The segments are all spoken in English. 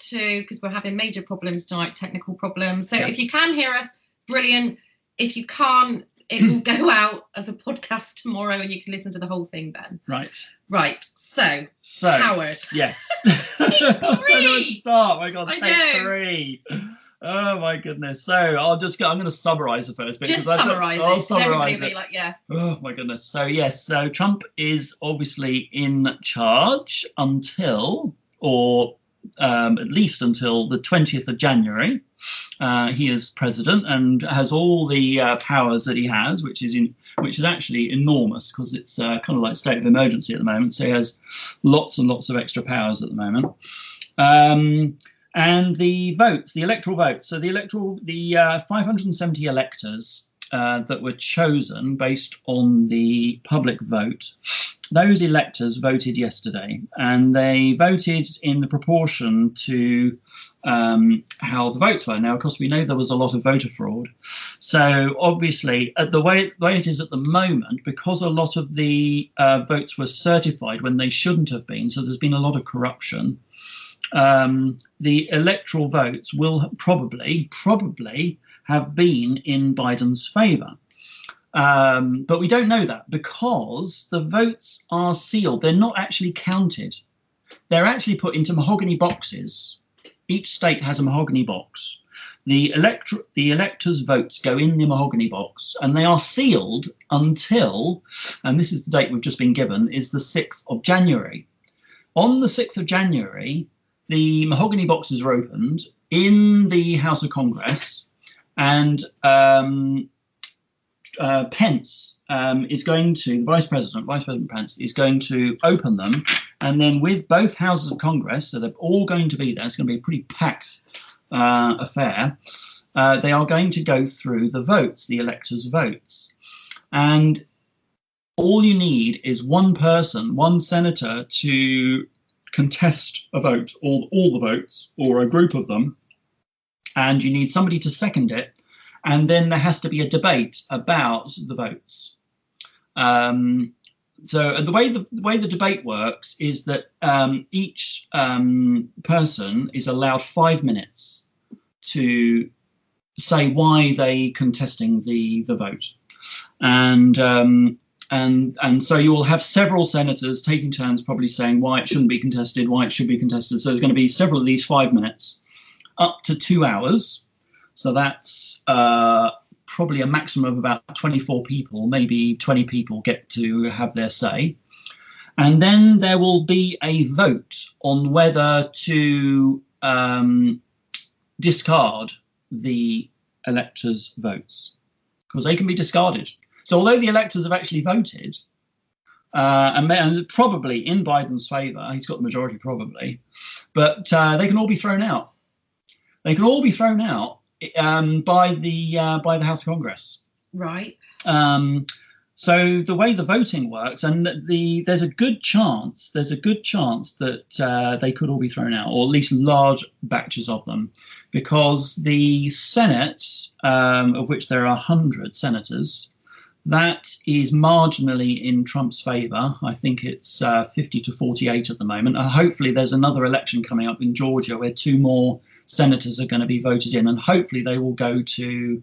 to, because we're having major problems tonight, technical problems. So Yeah. if you can hear us, brilliant. If you can't, it will go out as a podcast tomorrow and you can listen to the whole thing then. Right. So Howard. Yes. I don't know where to start. My God, take 3. Oh my goodness. So I'm going to summarize the first bit. Just summarize it. I'll summarize it. it. Like, yeah. Oh my goodness. So yes, so Trump is obviously in charge until, or at least until the 20th of January. He is president and has all the powers that he has, which is actually enormous, because it's kind of like state of emergency at the moment. So he has lots and lots of extra powers at the moment. And the votes, the electoral votes. So the 570 electors that were chosen based on the public vote. Those electors voted yesterday, and they voted in the proportion to how the votes were. Now, of course, we know there was a lot of voter fraud. So obviously, the way it is at the moment, because a lot of the votes were certified when they shouldn't have been, so there's been a lot of corruption. The electoral votes will probably have been in Biden's favour. But we don't know that because the votes are sealed. They're not actually counted. They're actually put into mahogany boxes. Each state has a mahogany box. The electors' votes go in the mahogany box, and they are sealed until, and this is the date we've just been given, is the 6th of January. On the 6th of January, the mahogany boxes are opened in the House of Congress, and Pence is going to, the Vice President Pence is going to open them, and then with both houses of Congress, so they're all going to be there, it's going to be a pretty packed affair, they are going to go through the votes, the electors' votes. And all you need is one person, one senator, to contest a vote, all the votes, or a group of them, and you need somebody to second it, and then there has to be a debate about the votes. So the way the debate works is that each person is allowed 5 minutes to say why they contesting the vote, and so you will have several senators taking turns, probably saying why it shouldn't be contested, why it should be contested. So there's going to be several of these 5 minutes, up to 2 hours. So that's probably a maximum of about 24 people, maybe 20 people get to have their say. And then there will be a vote on whether to discard the electors' votes, because they can be discarded. So although the electors have actually voted, and probably in Biden's favour, he's got the majority probably, but they can all be thrown out. They can all be thrown out by the House of Congress. Right. So the way the voting works, and there's a good chance that they could all be thrown out, or at least large batches of them, because the Senate, of which there are 100 senators, that is marginally in Trump's favour. I think it's 50 to 48 at the moment. And hopefully there's another election coming up in Georgia where 2 more senators are going to be voted in, and hopefully they will go to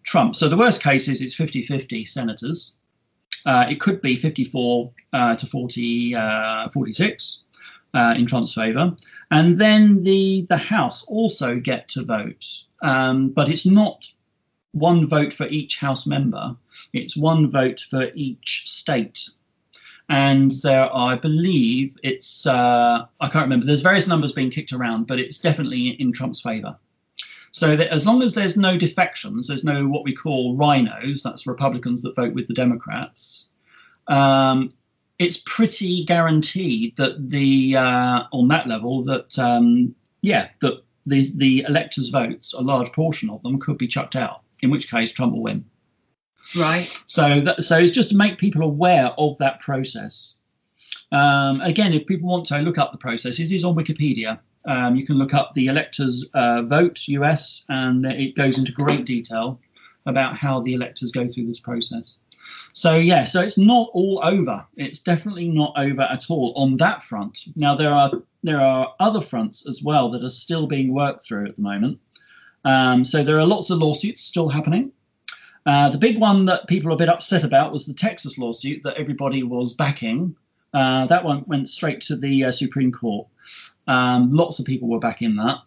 Trump. So the worst case is it's 50-50 senators. It could be 54 to 46 in Trump's favour. And then the House also get to vote, but it's not one vote for each House member. It's one vote for each state. And there are, I believe it's, I can't remember, there's various numbers being kicked around, but it's definitely in Trump's favour. So that as long as there's no defections, there's no what we call rhinos, that's Republicans that vote with the Democrats, it's pretty guaranteed that on that level that, that the electors' votes, a large portion of them, could be chucked out, in which case Trump will win. Right. So it's just to make people aware of that process. Again, if people want to look up the process, it is on Wikipedia. You can look up the electors' vote US, and it goes into great detail about how the electors go through this process. So so it's not all over. It's definitely not over at all on that front. Now there are other fronts as well that are still being worked through at the moment. So there are lots of lawsuits still happening. The big one that people are a bit upset about was the Texas lawsuit that everybody was backing. That one went straight to the Supreme Court. Lots of people were backing that.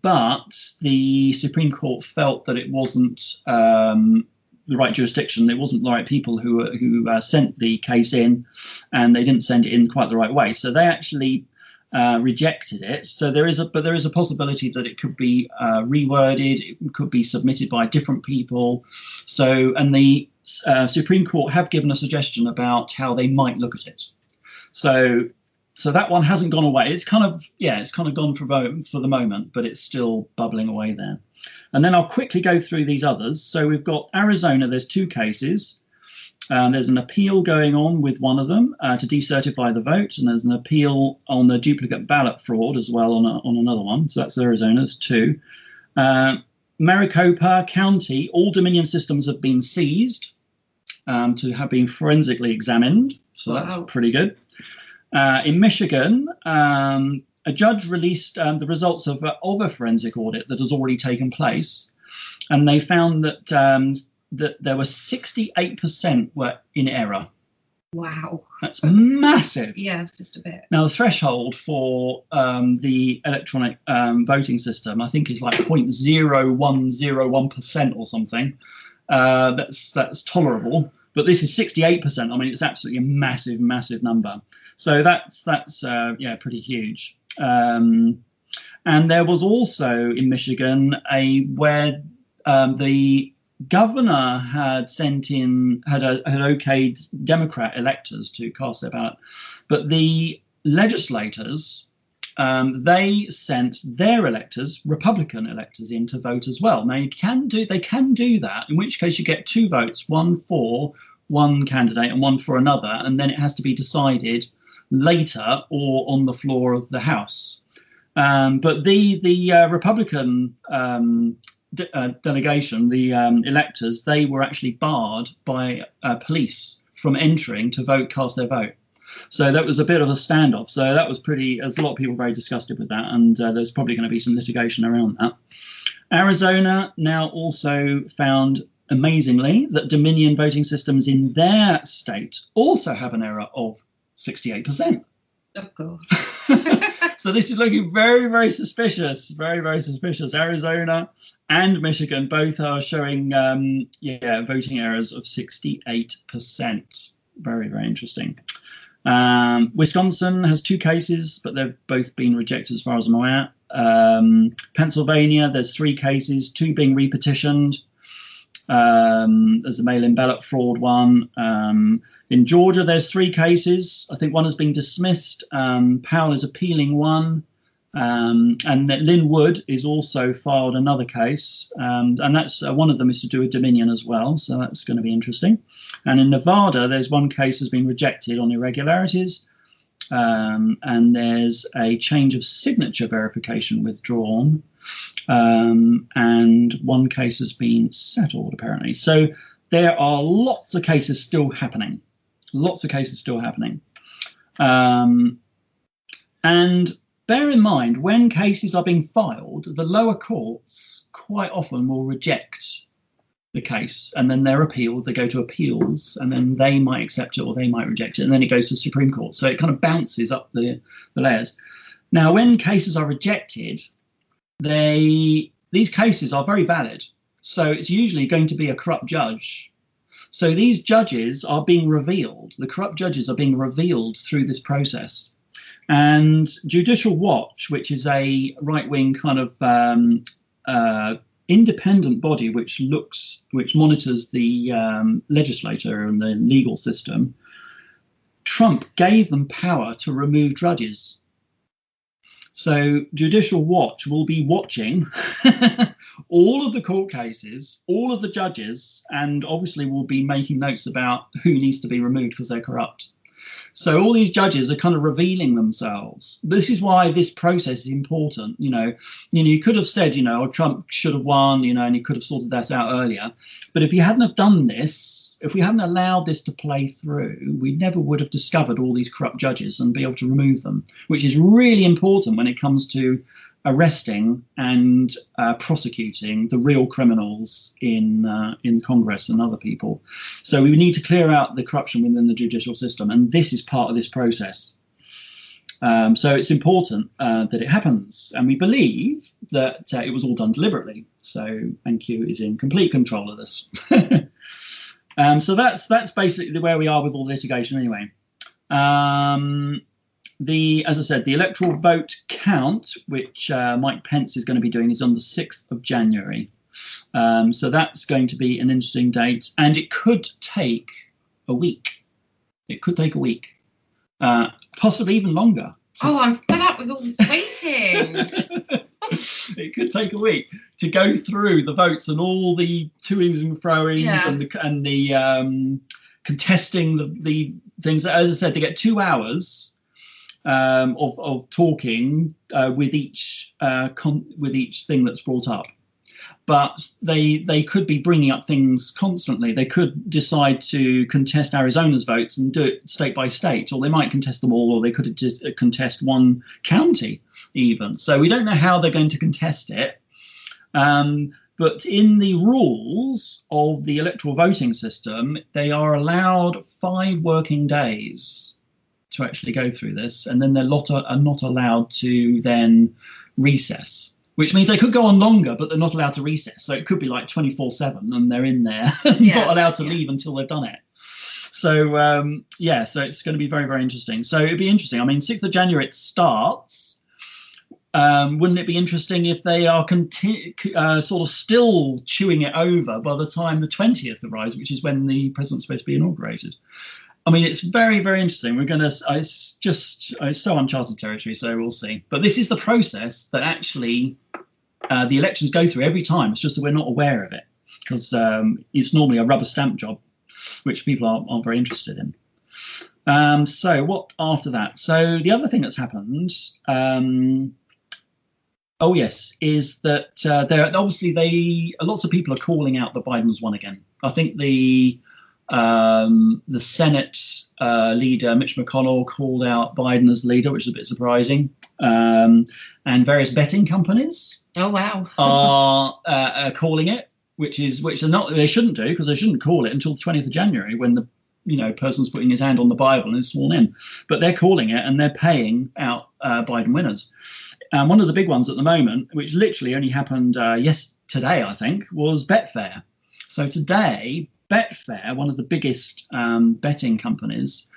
But the Supreme Court felt that it wasn't the right jurisdiction. It wasn't the right people who sent the case in, and they didn't send it in quite the right way. So they actually rejected it. So there is a possibility that it could be reworded. It could be submitted by different people. So, and the Supreme Court have given a suggestion about how they might look at it. So that one hasn't gone away. It's kind of gone for the moment, but it's still bubbling away there. And then I'll quickly go through these others. So we've got Arizona. There's 2 cases. There's an appeal going on with one of them to decertify the vote, and there's an appeal on the duplicate ballot fraud as well on another one. So that's Arizona. There's 2. Maricopa County, all Dominion systems have been seized to have been forensically examined. So that's pretty good. In Michigan, a judge released the results of a forensic audit that has already taken place, and they found that there were 68% were in error. Wow. That's massive. Yeah, just a bit. Now, the threshold for the electronic voting system, I think, is like 0.0101% or something. That's tolerable. But this is 68%. I mean, it's absolutely a massive, massive number. So that's pretty huge. And there was also in Michigan where the governor had okayed Democrat electors to cast their ballot, but the legislators they sent their electors, Republican electors, in to vote as well. Now they can do that, in which case you get 2 votes, one for one candidate and one for another, and then it has to be decided later or on the floor of the House. But the Republican delegation, the electors, they were actually barred by police from entering to cast their vote. So that was a bit of a standoff. So that was there's a lot of people very disgusted with that, and there's probably going to be some litigation around that. Arizona now also found, amazingly, that Dominion voting systems in their state also have an error of 68%. Oh, God. So this is looking very, very suspicious, very, very suspicious. Arizona and Michigan both are showing, voting errors of 68%. Very, very interesting. Wisconsin has 2 cases, but they've both been rejected as far as I'm aware. Pennsylvania, there's 3 cases, 2 being repetitioned. There's a mail-in ballot fraud one. In Georgia, there's 3 cases. I think one has been dismissed. Powell is appealing one. And Lynn Wood is also filed another case. And that's one of them is to do with Dominion as well. So that's going to be interesting. And in Nevada, there's 1 case has been rejected on irregularities. And there's a change of signature verification withdrawn. And 1 case has been settled, apparently. So there are lots of cases still happening. And bear in mind, when cases are being filed, the lower courts quite often will reject the case, and then they're appealed. They go to appeals, and then they might accept it or they might reject it, and then it goes to the Supreme Court. So it kind of bounces up the layers. Now, when cases are rejected, these cases are very valid. So it's usually going to be a corrupt judge. So these judges are being revealed. The corrupt judges are being revealed through this process. And Judicial Watch, which is a right-wing kind of independent body which monitors the legislature and the legal system, Trump gave them power to remove judges. So Judicial Watch will be watching all of the court cases, all of the judges, and obviously will be making notes about who needs to be removed because they're corrupt. So all these judges are kind of revealing themselves. This is why this process is important. You could have said, oh, Trump should have won, and he could have sorted that out earlier. But if you hadn't have done this, if we hadn't allowed this to play through, we never would have discovered all these corrupt judges and be able to remove them, which is really important when it comes to arresting and prosecuting the real criminals in Congress and other people. So we need to clear out the corruption within the judicial system, and this is part of this process. So it's important that it happens, and we believe that it was all done deliberately. So NQ is in complete control of this. So that's basically where we are with all the litigation anyway. As I said, the electoral vote count, which Mike Pence is going to be doing, is on the 6th of January. So that's going to be an interesting date, and it could take a week. It could take a week, possibly even longer. I'm fed up with all this waiting. It could take a week to go through the votes and all the toings and froings and the contesting the things. As I said, they get 2 hours of talking with each thing that's brought up, but they could be bringing up things constantly. They could decide to contest Arizona's votes and do it state by state, or they might contest them all, or they could just contest one county even. So we don't know how they're going to contest it. But in the rules of the electoral voting system, they are allowed 5 working days to actually go through this, and then they're not allowed to then recess, which means they could go on longer, but they're not allowed to recess. So it could be like 24/7, and they're in there, not allowed to leave until they've done it. So so it's going to be very, very interesting. So it'd be interesting. I mean, 6th of January it starts. Wouldn't it be interesting if they are sort of still chewing it over by the time the 20th arrives, which is when the president's supposed to be inaugurated? I mean, it's very, very interesting. It's so uncharted territory, so we'll see. But this is the process that actually the elections go through every time. It's just that we're not aware of it, because it's normally a rubber stamp job, which people aren't very interested in. So what after that? So the other thing that's happened, is that there obviously lots of people are calling out that Biden's won again. I think the Senate leader, Mitch McConnell, called out Biden as leader, which is a bit surprising. And various betting companies are calling it, which are not, they shouldn't do, because they shouldn't call it until the 20th of January when the person's putting his hand on the Bible and is sworn in. But they're calling it, and they're paying out Biden winners. And one of the big ones at the moment, which literally only happened today, I think, was Betfair. So today, Betfair, one of the biggest betting companies,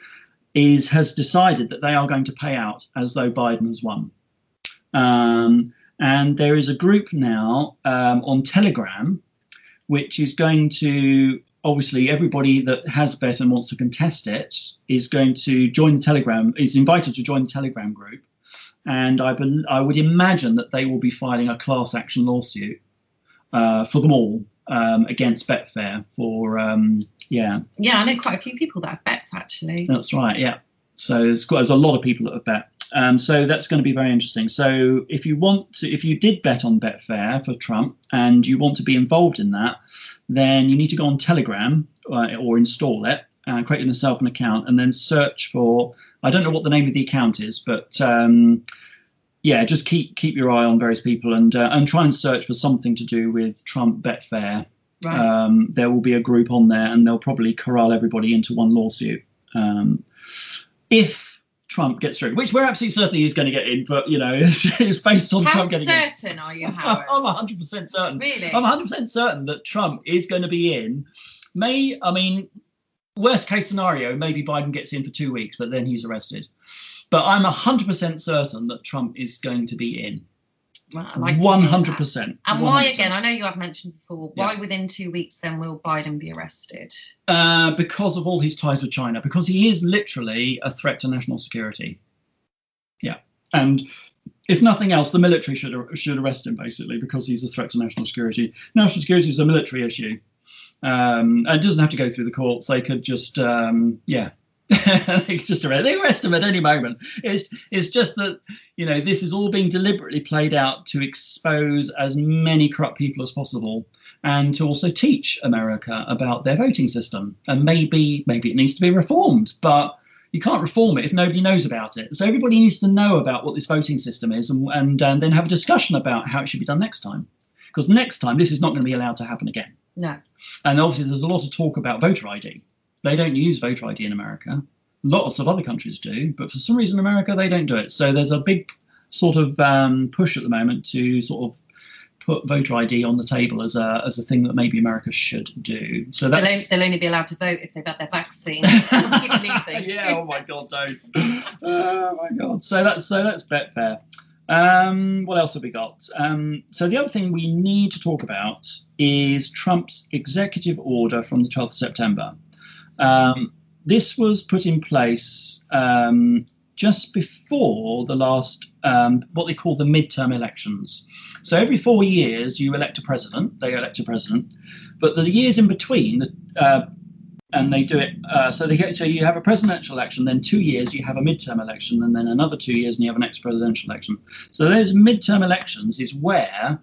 has decided that they are going to pay out as though Biden has won. And there is a group now on Telegram, which is going to, obviously, everybody that has bet and wants to contest it is going to join the Telegram, is invited to join the Telegram group. And I would imagine that they will be filing a class action lawsuit for them all. Against Betfair for I know quite a few people that have bets, actually. That's right, yeah. So there's a lot of people that have bet. So that's going to be very interesting. So if you did bet on Betfair for Trump and you want to be involved in that, then you need to go on Telegram or install it, create yourself an account, and then search for, I don't know what the name of the account is, but just keep your eye on various people and try and search for something to do with Trump Betfair. Right. There will be a group on there, and they'll probably corral everybody into one lawsuit. If Trump gets through, which we're absolutely certain he's going to get in, but it's based on Trump getting in. How certain are you, Howard? I'm 100% certain. Really? I'm 100% certain that Trump is going to be in. Worst case scenario, maybe Biden gets in for 2 weeks, but then he's arrested. But I'm 100% certain that Trump is going to be in. Well, I like 100%. And 100%. Why, again, I know you have mentioned before, why within 2 weeks then will Biden be arrested? Because of all his ties with China, because he is literally a threat to national security. Yeah. And if nothing else, the military should arrest him, basically, because he's a threat to national security. National security is a military issue. And it doesn't have to go through the courts. They could just, They could just arrest him at any moment. It's just that, this is all being deliberately played out to expose as many corrupt people as possible, and to also teach America about their voting system. And maybe it needs to be reformed, but you can't reform it if nobody knows about it. So everybody needs to know about what this voting system is, and then have a discussion about how it should be done next time. Because next time, this is not going to be allowed to happen again. No. And obviously, there's a lot of talk about voter ID. They don't use voter ID in America. Lots of other countries do, but for some reason, America, they don't do it. So there's a big sort of push at the moment to sort of put voter ID on the table as a thing that maybe America should do. So they'll only be allowed to vote if they've had their vaccine. Yeah. Oh my God, don't. Oh my God. So that's Betfair. What else have we got? So the other thing we need to talk about is Trump's executive order from the 12th of September. This was put in place just before the last, what they call the midterm elections. So every 4 years you elect a president, but the years in between, and they do it, so you have a presidential election, then 2 years you have a midterm election, and then another 2 years and you have a next presidential election. So those midterm elections is where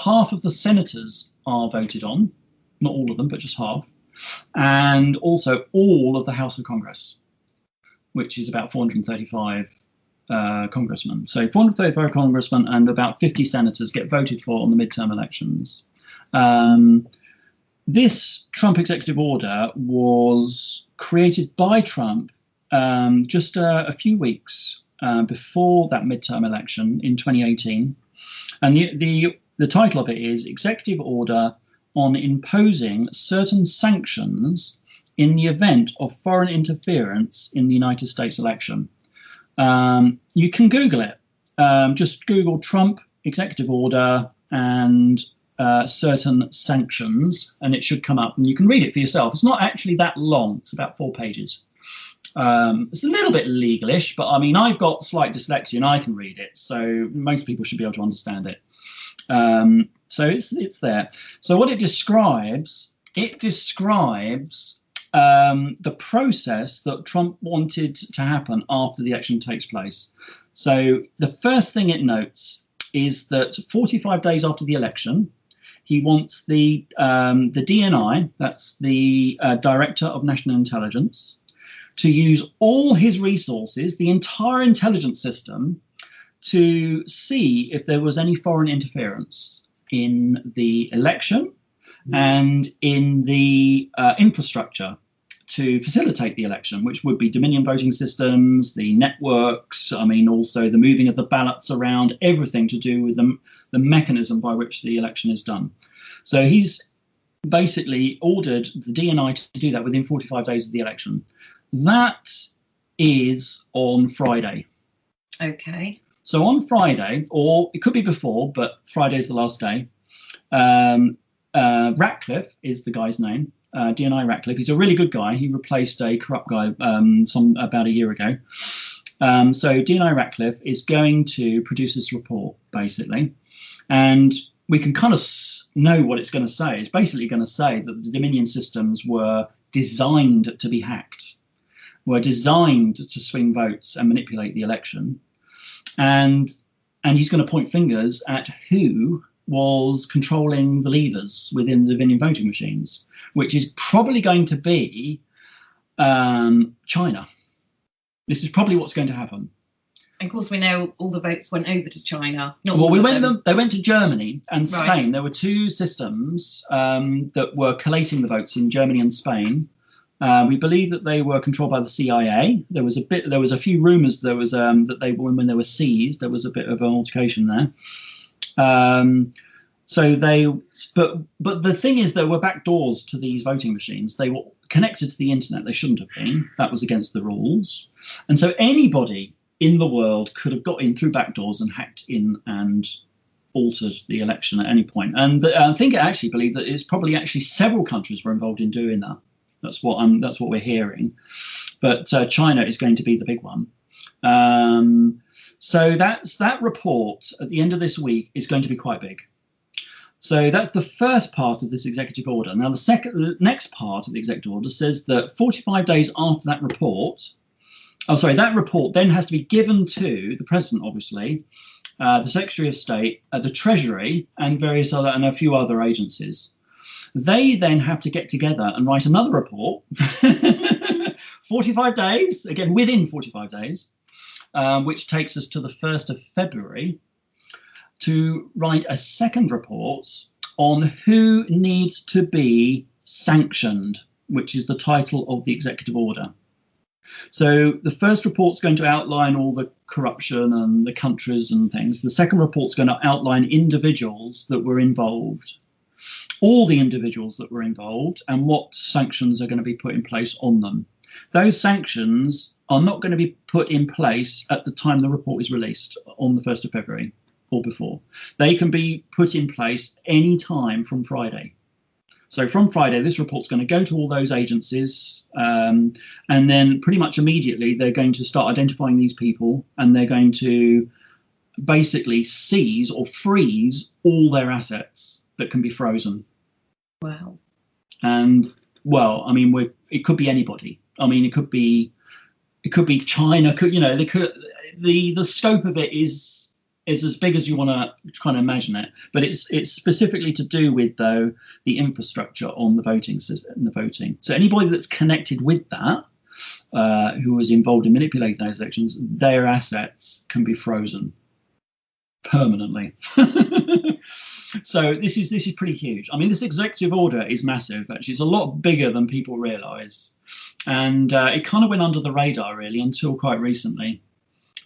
half of the senators are voted on, not all of them, but just half, and also all of the House of Congress, which is about 435 congressmen. So 435 congressmen and about 50 senators get voted for on the midterm elections. This Trump executive order was created by Trump just a few weeks before that midterm election in 2018. And the title of it is Executive Order on Imposing Certain Sanctions in the Event of Foreign Interference in the United States Election. You can Google it. Just Google Trump executive order and certain sanctions, and it should come up, and you can read it for yourself. It's not actually that long. It's about 4 pages. It's a little bit legalish, but I mean, I've got slight dyslexia and I can read it, so most people should be able to understand it. So it's there. So what it describes the process that Trump wanted to happen after the election takes place. So the first thing it notes is that 45 days after the election, he wants the DNI, that's the Director of National Intelligence, to use all his resources, the entire intelligence system, to see if there was any foreign interference in the election and in the infrastructure to facilitate the election, which would be Dominion voting systems, the networks, also the moving of the ballots around, everything to do with the mechanism by which the election is done. So he's basically ordered the DNI to do that within 45 days of the election. That is on Friday. Okay. So on Friday, or it could be before, but Friday is the last day, Ratcliffe is the guy's name, DNI Ratcliffe. He's a really good guy. He replaced a corrupt guy about a year ago. So DNI Ratcliffe is going to produce this report, basically. And we can kind of know what it's going to say. It's basically going to say that the Dominion systems were designed to be hacked, were designed to swing votes and manipulate the election. And he's going to point fingers at who was controlling the levers within the Dominion voting machines, which is probably going to be China. This is probably what's going to happen. And of course, we know all the votes went over to China. They went to Germany and Spain. Right. There were two systems that were collating the votes in Germany and Spain. We believe that they were controlled by the CIA. There was a few rumours that they were, when they were seized, there was a bit of an altercation there. But the thing is, there were back doors to these voting machines. They were connected to the internet. They shouldn't have been. That was against the rules. And so anybody in the world could have got in through back doors and hacked in and altered the election at any point. And I think I actually believe that it's probably actually several countries were involved in doing that. That's what we're hearing. But China is going to be the big one. So that report at the end of this week is going to be quite big. So that's the first part of this executive order. Now, the next part of the executive order says that 45 days after that report, that report then has to be given to the president, obviously, the Secretary of State, the Treasury, and a few other agencies. They then have to get together and write another report, 45 days, again, within 45 days, which takes us to the 1st of February, to write a second report on who needs to be sanctioned, which is the title of the executive order. So the first report's going to outline all the corruption and the countries and things. The second report's going to outline individuals that were involved, all the individuals that were involved, and what sanctions are going to be put in place on them. Those sanctions are not going to be put in place at the time the report is released on the 1st of February or before. They can be put in place any time from Friday. So from Friday, this report's going to go to all those agencies, and then pretty much immediately they're going to start identifying these people, and they're going to basically seize or freeze all their assets that can be frozen. Wow. And well, I mean, it could be anybody. I mean, it could be China. The scope of it is as big as you want to kind of imagine it, but it's specifically to do with, though, the infrastructure on the voting system and the voting. So anybody that's connected with that, who was involved in manipulating those elections, their assets can be frozen permanently. So this is pretty huge. I mean, this executive order is massive. Actually, it's a lot bigger than people realise, and it kind of went under the radar really until quite recently.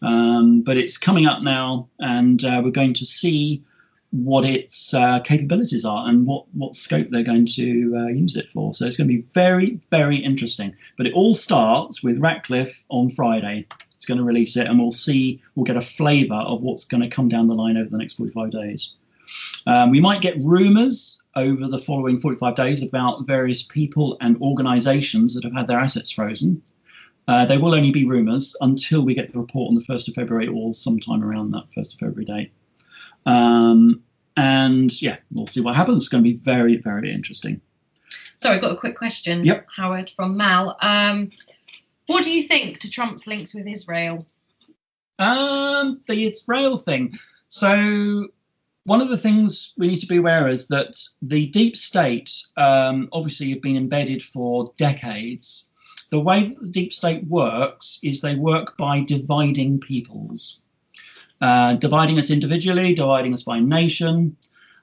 But it's coming up now, and we're going to see what its capabilities are and what scope they're going to use it for. So it's going to be very, very interesting. But it all starts with Ratcliffe on Friday. It's going to release it, and we'll get a flavour of what's going to come down the line over the next 45 days. We might get rumours over the following 45 days about various people and organisations that have had their assets frozen. They will only be rumours until we get the report on the 1st of February or sometime around that 1st of February date. And yeah, we'll see what happens. It's going to be very, very interesting. Sorry, I've got a quick question, Yep. Howard, from Mal. What do you think to Trump's links with Israel? The Israel thing. So one of the things we need to be aware is that the deep state obviously have been embedded for decades. The way the deep state works is they work by dividing peoples, dividing us individually, dividing us by nation.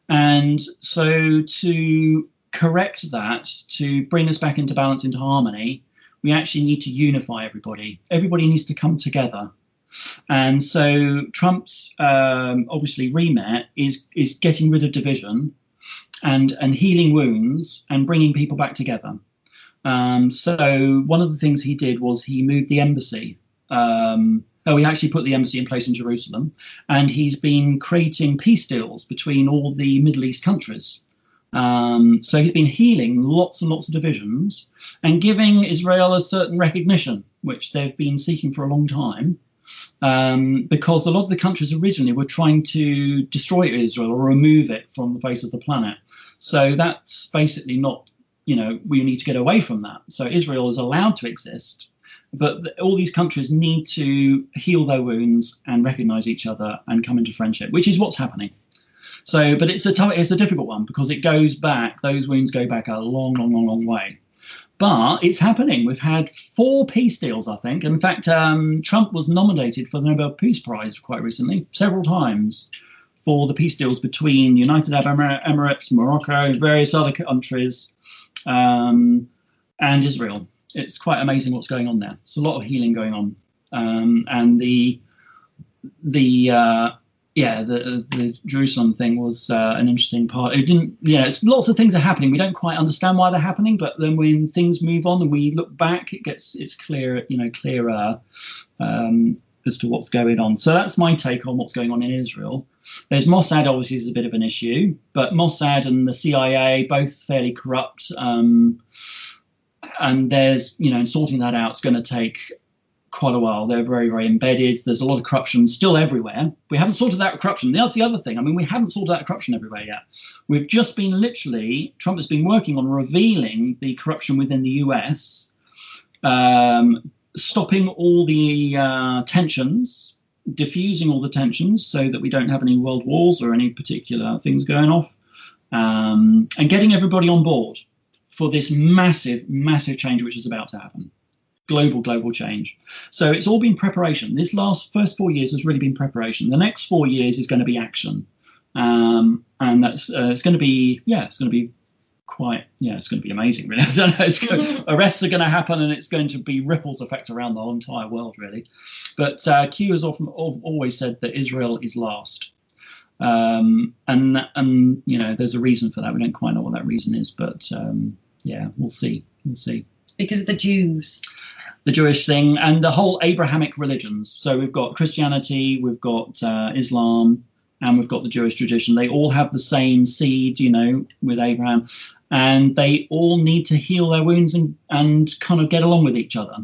And so to correct that, to bring us back into balance, into harmony, we actually need to unify everybody. Everybody needs to come together. And so Trump's obviously remit is getting rid of division and healing wounds and bringing people back together. So one of the things he did was he moved the embassy. He actually put the embassy in place in Jerusalem, and he's been creating peace deals between all the Middle East countries. So he's been healing lots and lots of divisions and giving Israel a certain recognition, which they've been seeking for a long time, because a lot of the countries originally were trying to destroy Israel or remove it from the face of the planet. So that's basically not, we need to get away from that. So Israel is allowed to exist, but all these countries need to heal their wounds and recognize each other and come into friendship, which is what's happening. So, but it's a difficult one because it goes back, those wounds go back a long, long, long, long way. But it's happening. We've had 4 peace deals, I think. In fact, Trump was nominated for the Nobel Peace Prize quite recently, several times, for the peace deals between the United Arab Emirates, Morocco, various other countries, and Israel. It's quite amazing what's going on there. It's a lot of healing going on, and the Jerusalem thing was an interesting part. It didn't, it's lots of things are happening. We don't quite understand why they're happening, but then when things move on and we look back, it's clearer as to what's going on. So that's my take on what's going on in Israel. There's Mossad, obviously, is a bit of an issue, but Mossad and the CIA both fairly corrupt. And there's, sorting that out is going to take quite a while. They're very, very embedded. There's a lot of corruption still everywhere. We haven't sorted out corruption. That's the other thing. I mean, we haven't sorted out corruption everywhere yet. We've just been Trump has been working on revealing the corruption within the US, stopping all the tensions, diffusing all the tensions so that we don't have any world wars or any particular things going off, and getting everybody on board for this massive, massive change which is about to happen. Global change. So it's all been preparation. This first 4 years has really been preparation. The next 4 years is going to be action, and that's it's going to be it's going to be it's going to be amazing. Really, I don't know. Arrests are going to happen, and it's going to be ripples effect around the whole entire world, really. But Q has always said that Israel is last, and there's a reason for that. We don't quite know what that reason is, but we'll see. Because of the Jews. The Jewish thing and the whole Abrahamic religions. So we've got Christianity, we've got Islam, and we've got the Jewish tradition. They all have the same seed, with Abraham, and they all need to heal their wounds and kind of get along with each other.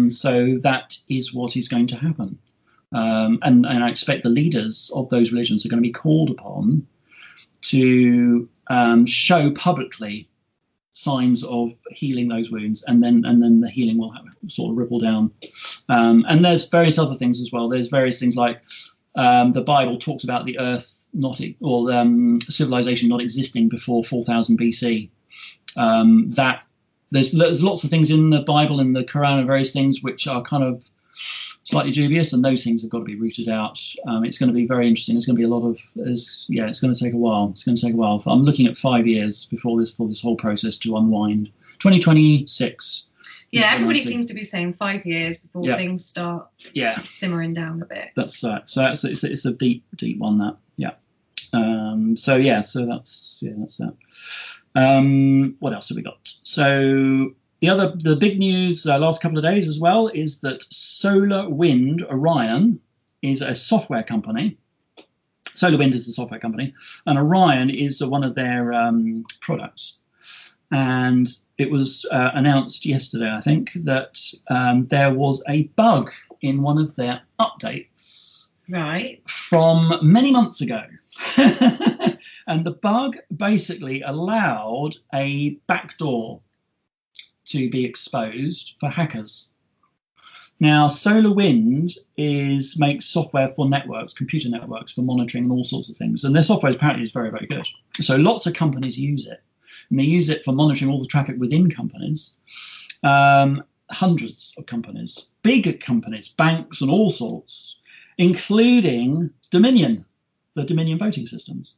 So that is what is going to happen. And I expect the leaders of those religions are going to be called upon to show publicly signs of healing those wounds, and then the healing will sort of ripple down. And there's various other things as well. There's various things like the Bible talks about the earth civilization not existing before 4000 BC. That there's lots of things in the Bible and the Quran and various things which are kind of slightly dubious, and those things have got to be rooted out. It's going to be very interesting. It's going to be a lot of, it's going to take a while. I'm looking at 5 years for this whole process to unwind. 2026. Yeah, everybody seems to be saying 5 years before things start simmering down a bit. That's right. So it's a deep one, that. Yeah. So that's that. What else have we got? So the big news last couple of days as well is that Solar Wind Orion is a software company. Solar Wind is the software company, and Orion is one of their products. And it was announced yesterday, I think, that there was a bug in one of their updates, right, from many months ago. And the bug basically allowed a backdoor to be exposed for hackers. Now, Solar Wind makes software for networks, computer networks, for monitoring and all sorts of things. And their software apparently is very, very good. So lots of companies use it. And they use it for monitoring all the traffic within companies. Hundreds of companies, big companies, banks and all sorts, including Dominion, the Dominion voting systems.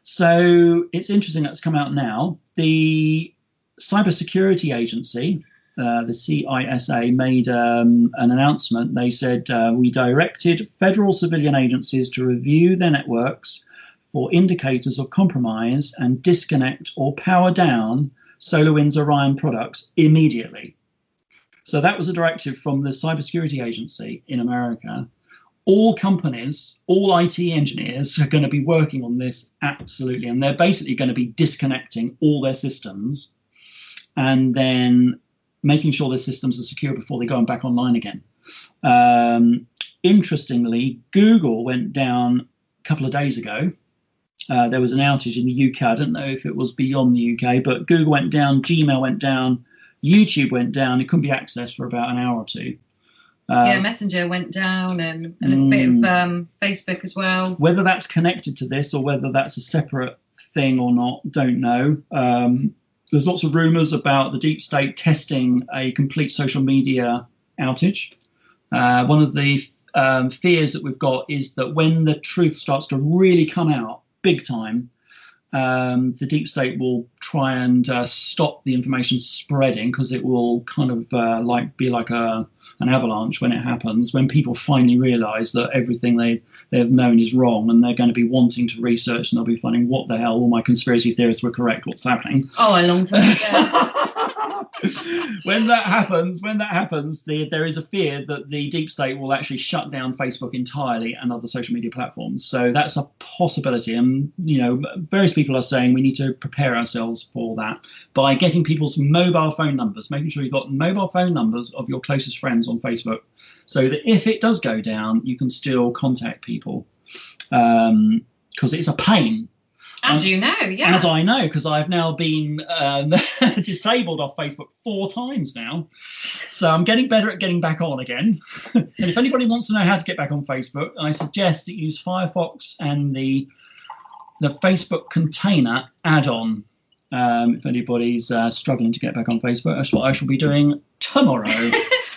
So it's interesting that's come out now. The Cybersecurity Agency, the CISA, made an announcement. They said, we directed federal civilian agencies to review their networks for indicators of compromise and disconnect or power down SolarWinds Orion products immediately. So that was a directive from the Cybersecurity Agency in America. All companies, all IT engineers are going to be working on this, absolutely. And they're basically going to be disconnecting all their systems and then making sure their systems are secure before they go back online again. Interestingly, Google went down a couple of days ago. There was an outage in the UK. I don't know if it was beyond the UK, but Google went down, Gmail went down, YouTube went down. It couldn't be accessed for about an hour or two. Messenger went down, and a bit of Facebook as well. Whether that's connected to this or whether that's a separate thing or not, don't know. There's lots of rumours about the deep state testing a complete social media outage. One of the fears that we've got is that when the truth starts to really come out big time, the deep state will try and stop the information spreading, because it will kind of be like an avalanche when it happens, when people finally realise that everything they've known is wrong, and they're going to be wanting to research, and they'll be finding, what the hell, all my conspiracy theorists were correct, what's happening. Oh, I long for that. when that happens, there is a fear that the deep state will actually shut down Facebook entirely and other social media platforms. So that's a possibility. And, various people are saying we need to prepare ourselves for that by getting people's mobile phone numbers, making sure you've got mobile phone numbers of your closest friends on Facebook, so that if it does go down, you can still contact people. Because it's a pain. As you know, yeah. As I know, because I've now been disabled off Facebook 4 times now. So I'm getting better at getting back on again. And if anybody wants to know how to get back on Facebook, I suggest that you use Firefox and the Facebook container add-on. If anybody's struggling to get back on Facebook, that's what I shall be doing tomorrow.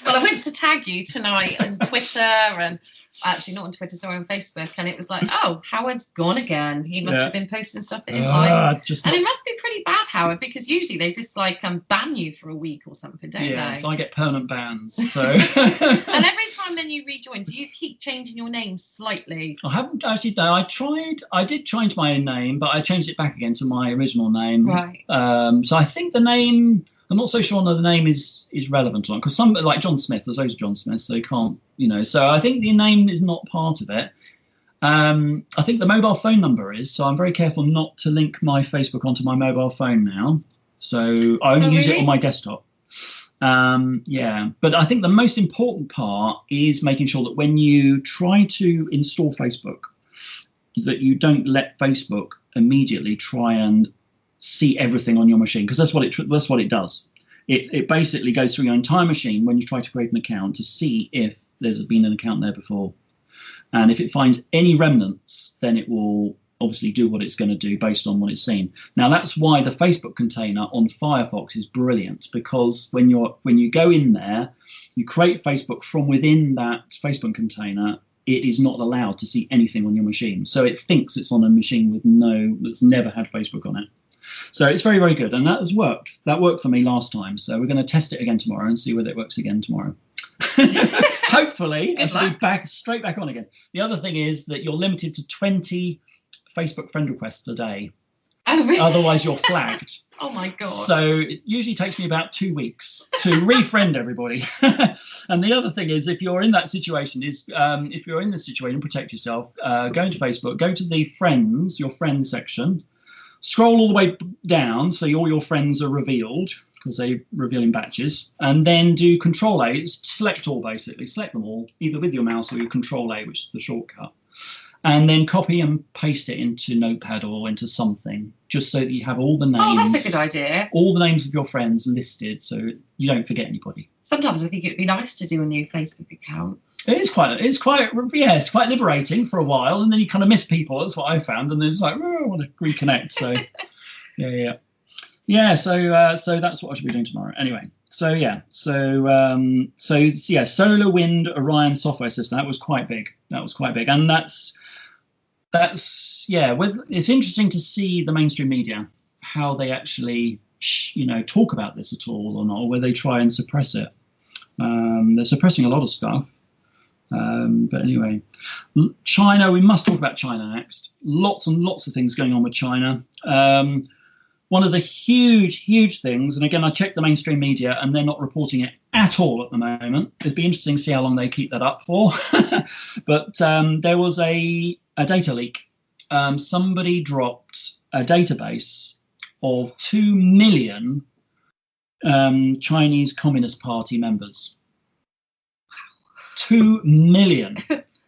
Well, I went to tag you tonight on Twitter and actually not on Twitter, sorry, on Facebook, and it was like, oh, Howard's gone again. He must have been posting stuff that didn't like. And it must be pretty bad, Howard, because usually they just ban you for a week or something, don't they? Yes, I get permanent bans. So. And every time then you rejoin, do you keep changing your name slightly? I haven't actually. No, I did change my own name, but I changed it back again to my original name. Right. So I think the name. I'm not so sure whether the name is relevant or not, because some, like John Smith, there's loads of John Smiths, so you can't, So I think the name is not part of it. I think the mobile phone number is, so I'm very careful not to link my Facebook onto my mobile phone now. So I only use it on my desktop. But I think the most important part is making sure that when you try to install Facebook, that you don't let Facebook immediately try and see everything on your machine, because that's what it does. It basically goes through your entire machine when you try to create an account to see if there's been an account there before, and if it finds any remnants, then it will obviously do what it's going to do based on what it's seen. Now that's why the Facebook container on Firefox is brilliant, because when you go in there, you create Facebook from within that Facebook container. It is not allowed to see anything on your machine, so it thinks it's on a machine that's never had Facebook on it. So it's very, very good, and that has worked. That worked for me last time, so we're going to test it again tomorrow and see whether it works again tomorrow. Hopefully, it'll be straight back on again. The other thing is that you're limited to 20 Facebook friend requests a day. Oh, really? Otherwise, you're flagged. Oh my God. So it usually takes me about 2 weeks to refriend everybody. And the other thing is, if you're in that situation, protect yourself. Go into Facebook, go to the your friends section. Scroll all the way down so all your friends are revealed, because they reveal in batches, and then do Control-A, select all basically, select them all, either with your mouse or your Control-A, which is the shortcut, and then copy and paste it into Notepad or into something, just so that you have all the names. Oh, that's a good idea. All the names of your friends listed, so you don't forget anybody. Sometimes I think it'd be nice to do a new Facebook account. It's quite liberating for a while, and then you kind of miss people. That's what I found, and then it's like, I want to reconnect. So, So that's what I should be doing tomorrow. Anyway, Solar Wind Orion software system. That was quite big, and it's interesting to see the mainstream media, how they actually talk about this at all or not, or whether they try and suppress it. They're suppressing a lot of stuff. But anyway, China, we must talk about China next. Lots and lots of things going on with China. One of the huge things, and again, I checked the mainstream media and they're not reporting it at all at the moment. It'd be interesting to see how long they keep that up for. But there was a data leak. Somebody dropped a database of 2 million Chinese Communist Party members. 2 million.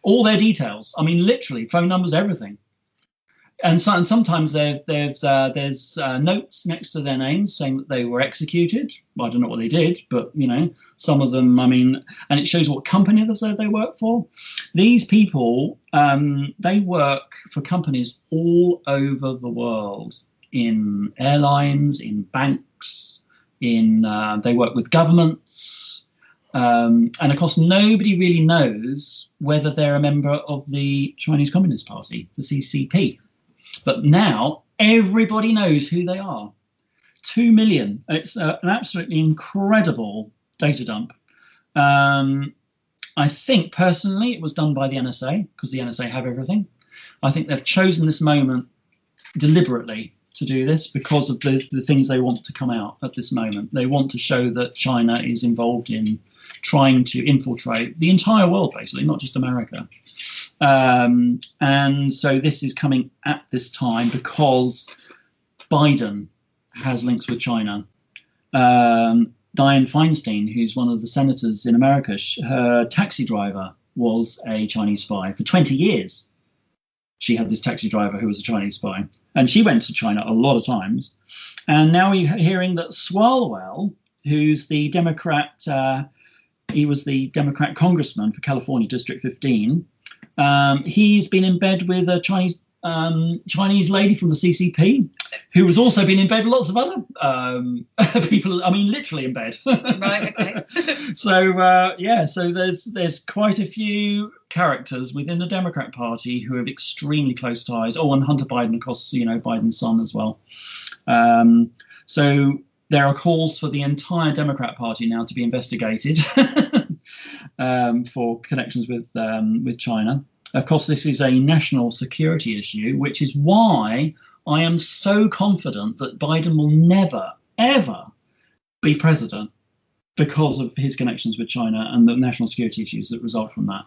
All their details. I mean, literally, phone numbers, everything. And sometimes there's notes next to their names saying that they were executed. Well, I don't know what they did, but, some of them, and it shows what company they work for. These people, they work for companies all over the world, in airlines, in banks, they work with governments. And of course, nobody really knows whether they're a member of the Chinese Communist Party, the CCP. But now everybody knows who they are. 2 million. It's an absolutely incredible data dump. I think personally it was done by the NSA, because the NSA have everything. I think they've chosen this moment deliberately to do this because of the things they want to come out at this moment. They want to show that China is involved in trying to infiltrate the entire world, basically, not just America. And so this is coming at this time because Biden has links with China. Dianne Feinstein, who's one of the senators in America, her taxi driver was a Chinese spy for 20 years. She had this taxi driver who was a Chinese spy, and she went to China a lot of times. And now we're hearing that Swalwell, who's the Democrat, he was the Democrat congressman for California District 15. He's been in bed with a Chinese lady from the CCP, who has also been in bed with lots of other people. I mean, literally in bed. Right. Okay. So there's quite a few characters within the Democrat Party who have extremely close ties. Oh, and Hunter Biden, of course, Biden's son as well. So there are calls for the entire Democrat Party now to be investigated for connections with China. Of course, this is a national security issue, which is why I am so confident that Biden will never, ever be president because of his connections with China and the national security issues that result from that.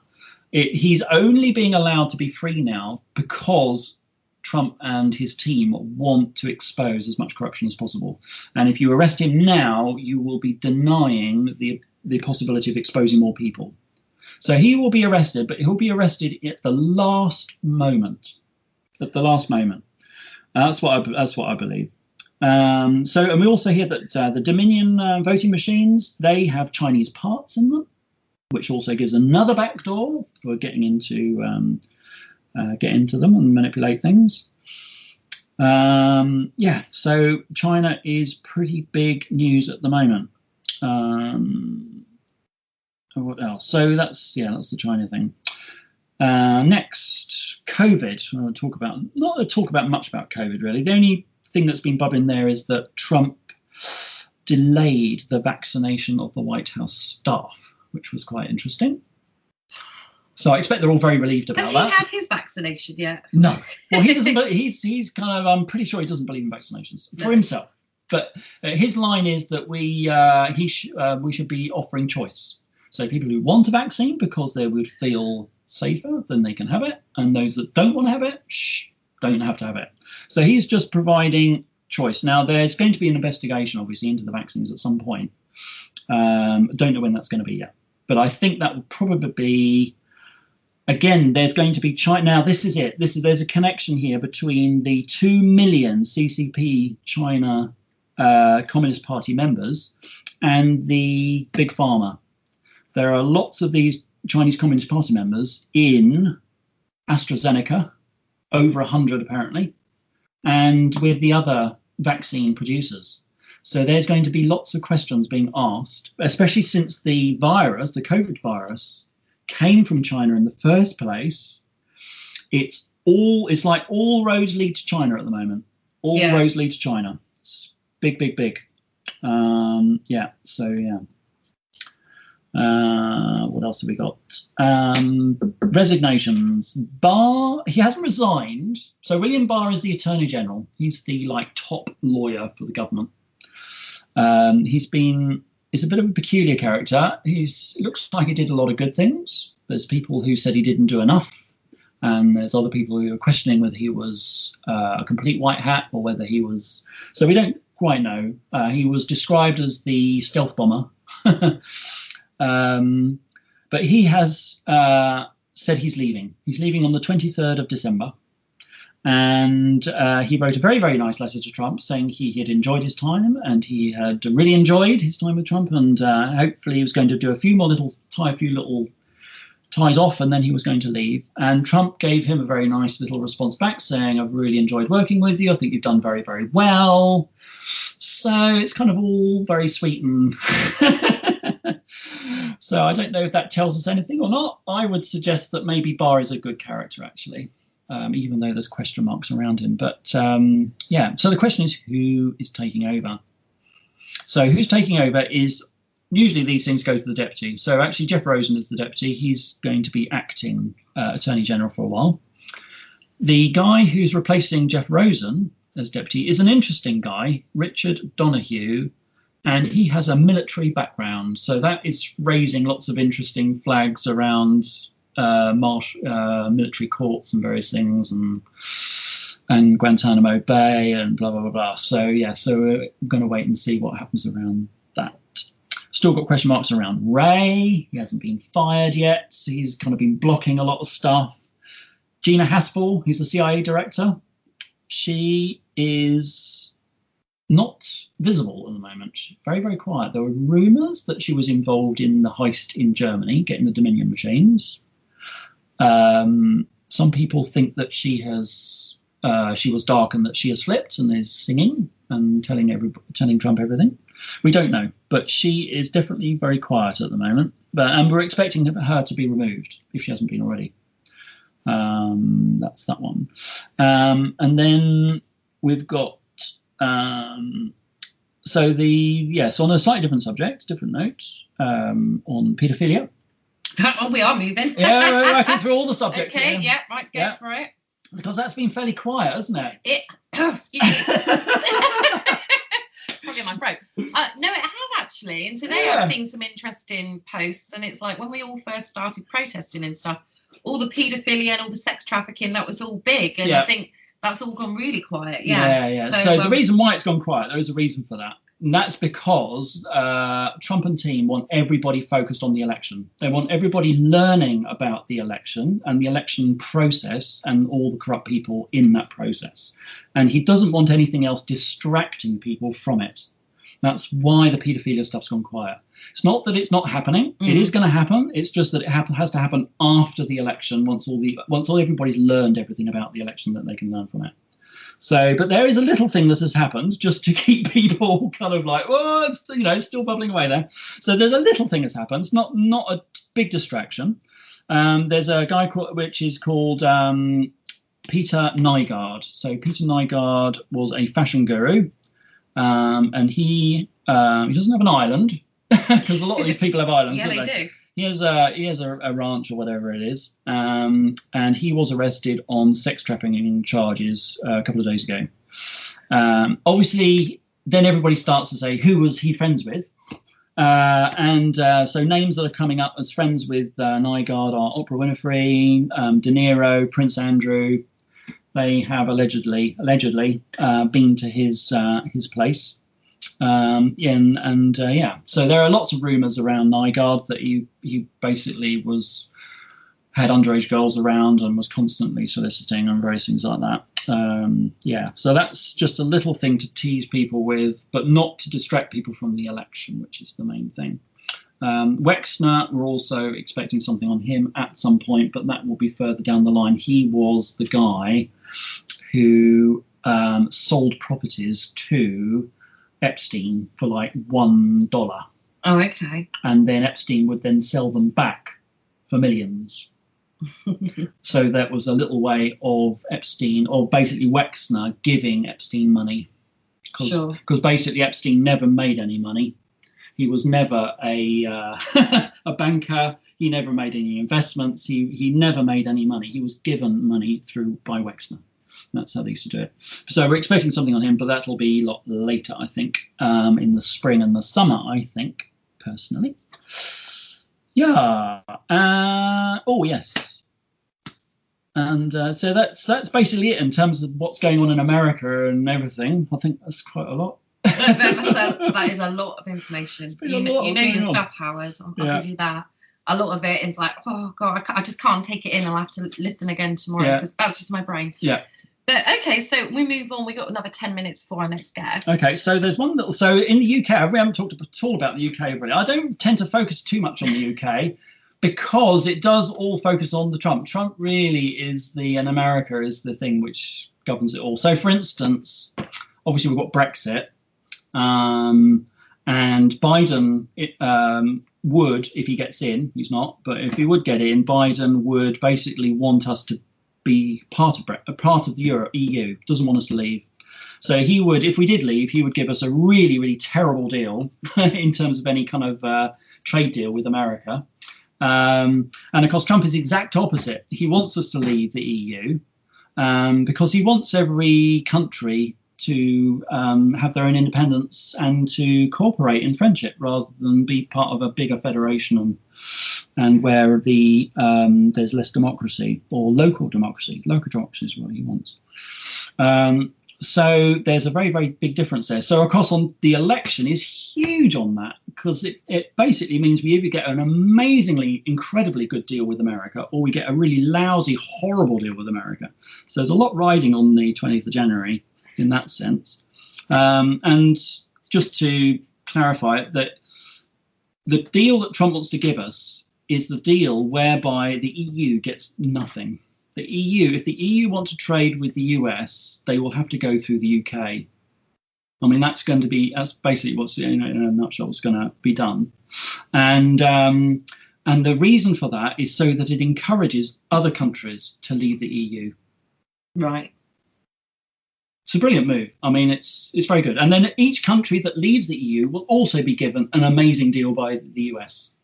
He's only being allowed to be free now because Trump and his team want to expose as much corruption as possible. And if you arrest him now, you will be denying the possibility of exposing more people. So he will be arrested, but he'll be arrested at the last moment. At the last moment. That's what I believe. And we also hear that the Dominion voting machines, they have Chinese parts in them, which also gives another backdoor for getting into them and manipulate things. So China is pretty big news at the moment. What else? So that's the China thing. Next, COVID. I'll not talk about much about COVID really. The only thing that's been bubbling there is that Trump delayed the vaccination of the White House staff, which was quite interesting. So I expect they're all very relieved about that. Has he had his vaccination yet? No. Well, he doesn't. He's kind of. I'm pretty sure he doesn't believe in vaccinations for himself. But his line is that we should be offering choice. So people who want a vaccine because they would feel safer, then they can have it. And those that don't want to have it, don't have to have it. So he's just providing choice. Now, there's going to be an investigation, obviously, into the vaccines at some point. Don't know when that's going to be yet. But I think that will probably be, again, there's going to be China. Now, this is it. There's a connection here between the 2 million CCP China Communist Party members and the big pharma. There are lots of these Chinese Communist Party members in AstraZeneca, over 100 apparently, and with the other vaccine producers. So there's going to be lots of questions being asked, especially since the virus, the COVID virus, came from China in the first place. It's like all roads lead to China at the moment. All roads lead to China. It's big. What else have we got? Resignations. Barr, he hasn't resigned. So William Barr is the Attorney General. He's the top lawyer for the government. He's a bit of a peculiar character. It looks like he did a lot of good things. There's people who said he didn't do enough. And there's other people who are questioning whether he was a complete white hat or whether he was. So we don't quite know. He was described as the stealth bomber. But he has said he's leaving. He's leaving on the 23rd of December. And he wrote a very, very nice letter to Trump saying he had enjoyed his time and he had really enjoyed his time with Trump. And hopefully he was going to do a few little ties off and then he was going to leave. And Trump gave him a very nice little response back saying, I've really enjoyed working with you. I think you've done very, very well. So it's kind of all very sweet and so I don't know if that tells us anything or not. I would suggest that maybe Barr is a good character, actually, even though there's question marks around him. But so the question is, who is taking over? So who's taking over is usually these things go to the deputy. So actually Jeff Rosen is the deputy. He's going to be acting Attorney General for a while. The guy who's replacing Jeff Rosen as deputy is an interesting guy, Richard Donahue, and he has a military background. So that is raising lots of interesting flags around military courts and various things, and Guantanamo Bay and blah, blah, blah, blah. So, so we're going to wait and see what happens around that. Still got question marks around Ray. He hasn't been fired yet. So he's kind of been blocking a lot of stuff. Gina Haspel, who's the CIA director, she is not visible at the moment. Very, very quiet. There were rumours that she was involved in the heist in Germany, getting the Dominion machines. Some people think that she was dark and that she has flipped and is singing and telling Trump everything. We don't know, but she is definitely very quiet at the moment. And we're expecting her to be removed if she hasn't been already. That's that one. And then we've got on a slightly different subject, different notes, on paedophilia. Oh, we are moving. Yeah, we're working through all the subjects. Okay, right, go for it. Because that's been fairly quiet, hasn't it? Excuse me. Probably in my throat. No, it has actually. And today I've seen some interesting posts, and it's like when we all first started protesting and stuff, all the paedophilia and all the sex trafficking, that was all big. And I think that's all gone really quiet. Yeah. So the reason why it's gone quiet, there is a reason for that. And that's because Trump and team want everybody focused on the election. They want everybody learning about the election and the election process and all the corrupt people in that process. And he doesn't want anything else distracting people from it. That's why the paedophilia stuff's gone quiet. It's not that it's not happening. It is going to happen. It's just that it has to happen after the election, once everybody's learned everything about the election that they can learn from it. So, but there is a little thing that has happened just to keep people kind of like, well, it's still bubbling away there. So there's a little thing that's happened. It's not a big distraction. There's a guy called Peter Nygaard. So Peter Nygaard was a fashion guru, and he doesn't have an island because a lot of these people have islands. Yeah, they do. He has a ranch or whatever it is, and he was arrested on sex trafficking charges a couple of days ago. Obviously, then everybody starts to say, who was he friends with? So names that are coming up as friends with Nygaard are Oprah Winfrey, De Niro, Prince Andrew. They have allegedly been to his place. So there are lots of rumours around Nygaard that he basically had underage girls around and was constantly soliciting and various things like that. So that's just a little thing to tease people with, but not to distract people from the election, which is the main thing. Wexner, we're also expecting something on him at some point, but that will be further down the line. He was the guy who sold properties to Epstein for like $1. Oh, okay. And then Epstein would then sell them back for millions. So that was a little way of Epstein, or basically Wexner, giving Epstein money. Because basically Epstein never made any money. He was never a banker. He never made any investments. He never made any money. He was given money by Wexner. That's how they used to do it. So we're expecting something on him, but that'll be a lot later, I think, in the spring and the summer, I think, personally. Yeah. Yes. And so that's basically it in terms of what's going on in America and everything. I think that's quite a lot. That is a lot of information. You know your stuff, Howard. I'll give you that. A lot of it is like, oh God, I just can't take it in. I'll have to listen again tomorrow because that's just my brain. Yeah. But okay, so we move on. We got another 10 minutes for our next guest. Okay, so there's one little. So in the UK, we haven't talked at all about the UK really. I don't tend to focus too much on the UK because it does all focus on the Trump. Trump really is and America is the thing which governs it all. So for instance, obviously we've got Brexit, and Biden would, if he gets in, he's not, but if he would get in, Biden would basically want us to be part of the EU, doesn't want us to leave. So he would, if we did leave, he would give us a really, really terrible deal in terms of any kind of trade deal with America. And of course, Trump is the exact opposite. He wants us to leave the EU because he wants every country to have their own independence and to cooperate in friendship rather than be part of a bigger federation and where there's less democracy or local democracy. Local democracy is what he wants. So there's a very, very big difference there. So, of course, the election is huge on that because it basically means we either get an amazingly, incredibly good deal with America or we get a really lousy, horrible deal with America. So there's a lot riding on the 20th of January in that sense. And just to clarify that the deal that Trump wants to give us is the deal whereby the EU gets nothing. The EU, if the EU want to trade with the US, they will have to go through the UK. I mean, that's basically what's, in a nutshell, what's going to be done. And the reason for that is so that it encourages other countries to leave the EU. Right. It's a brilliant move. I mean, it's very good. And then each country that leaves the EU will also be given an amazing deal by the US.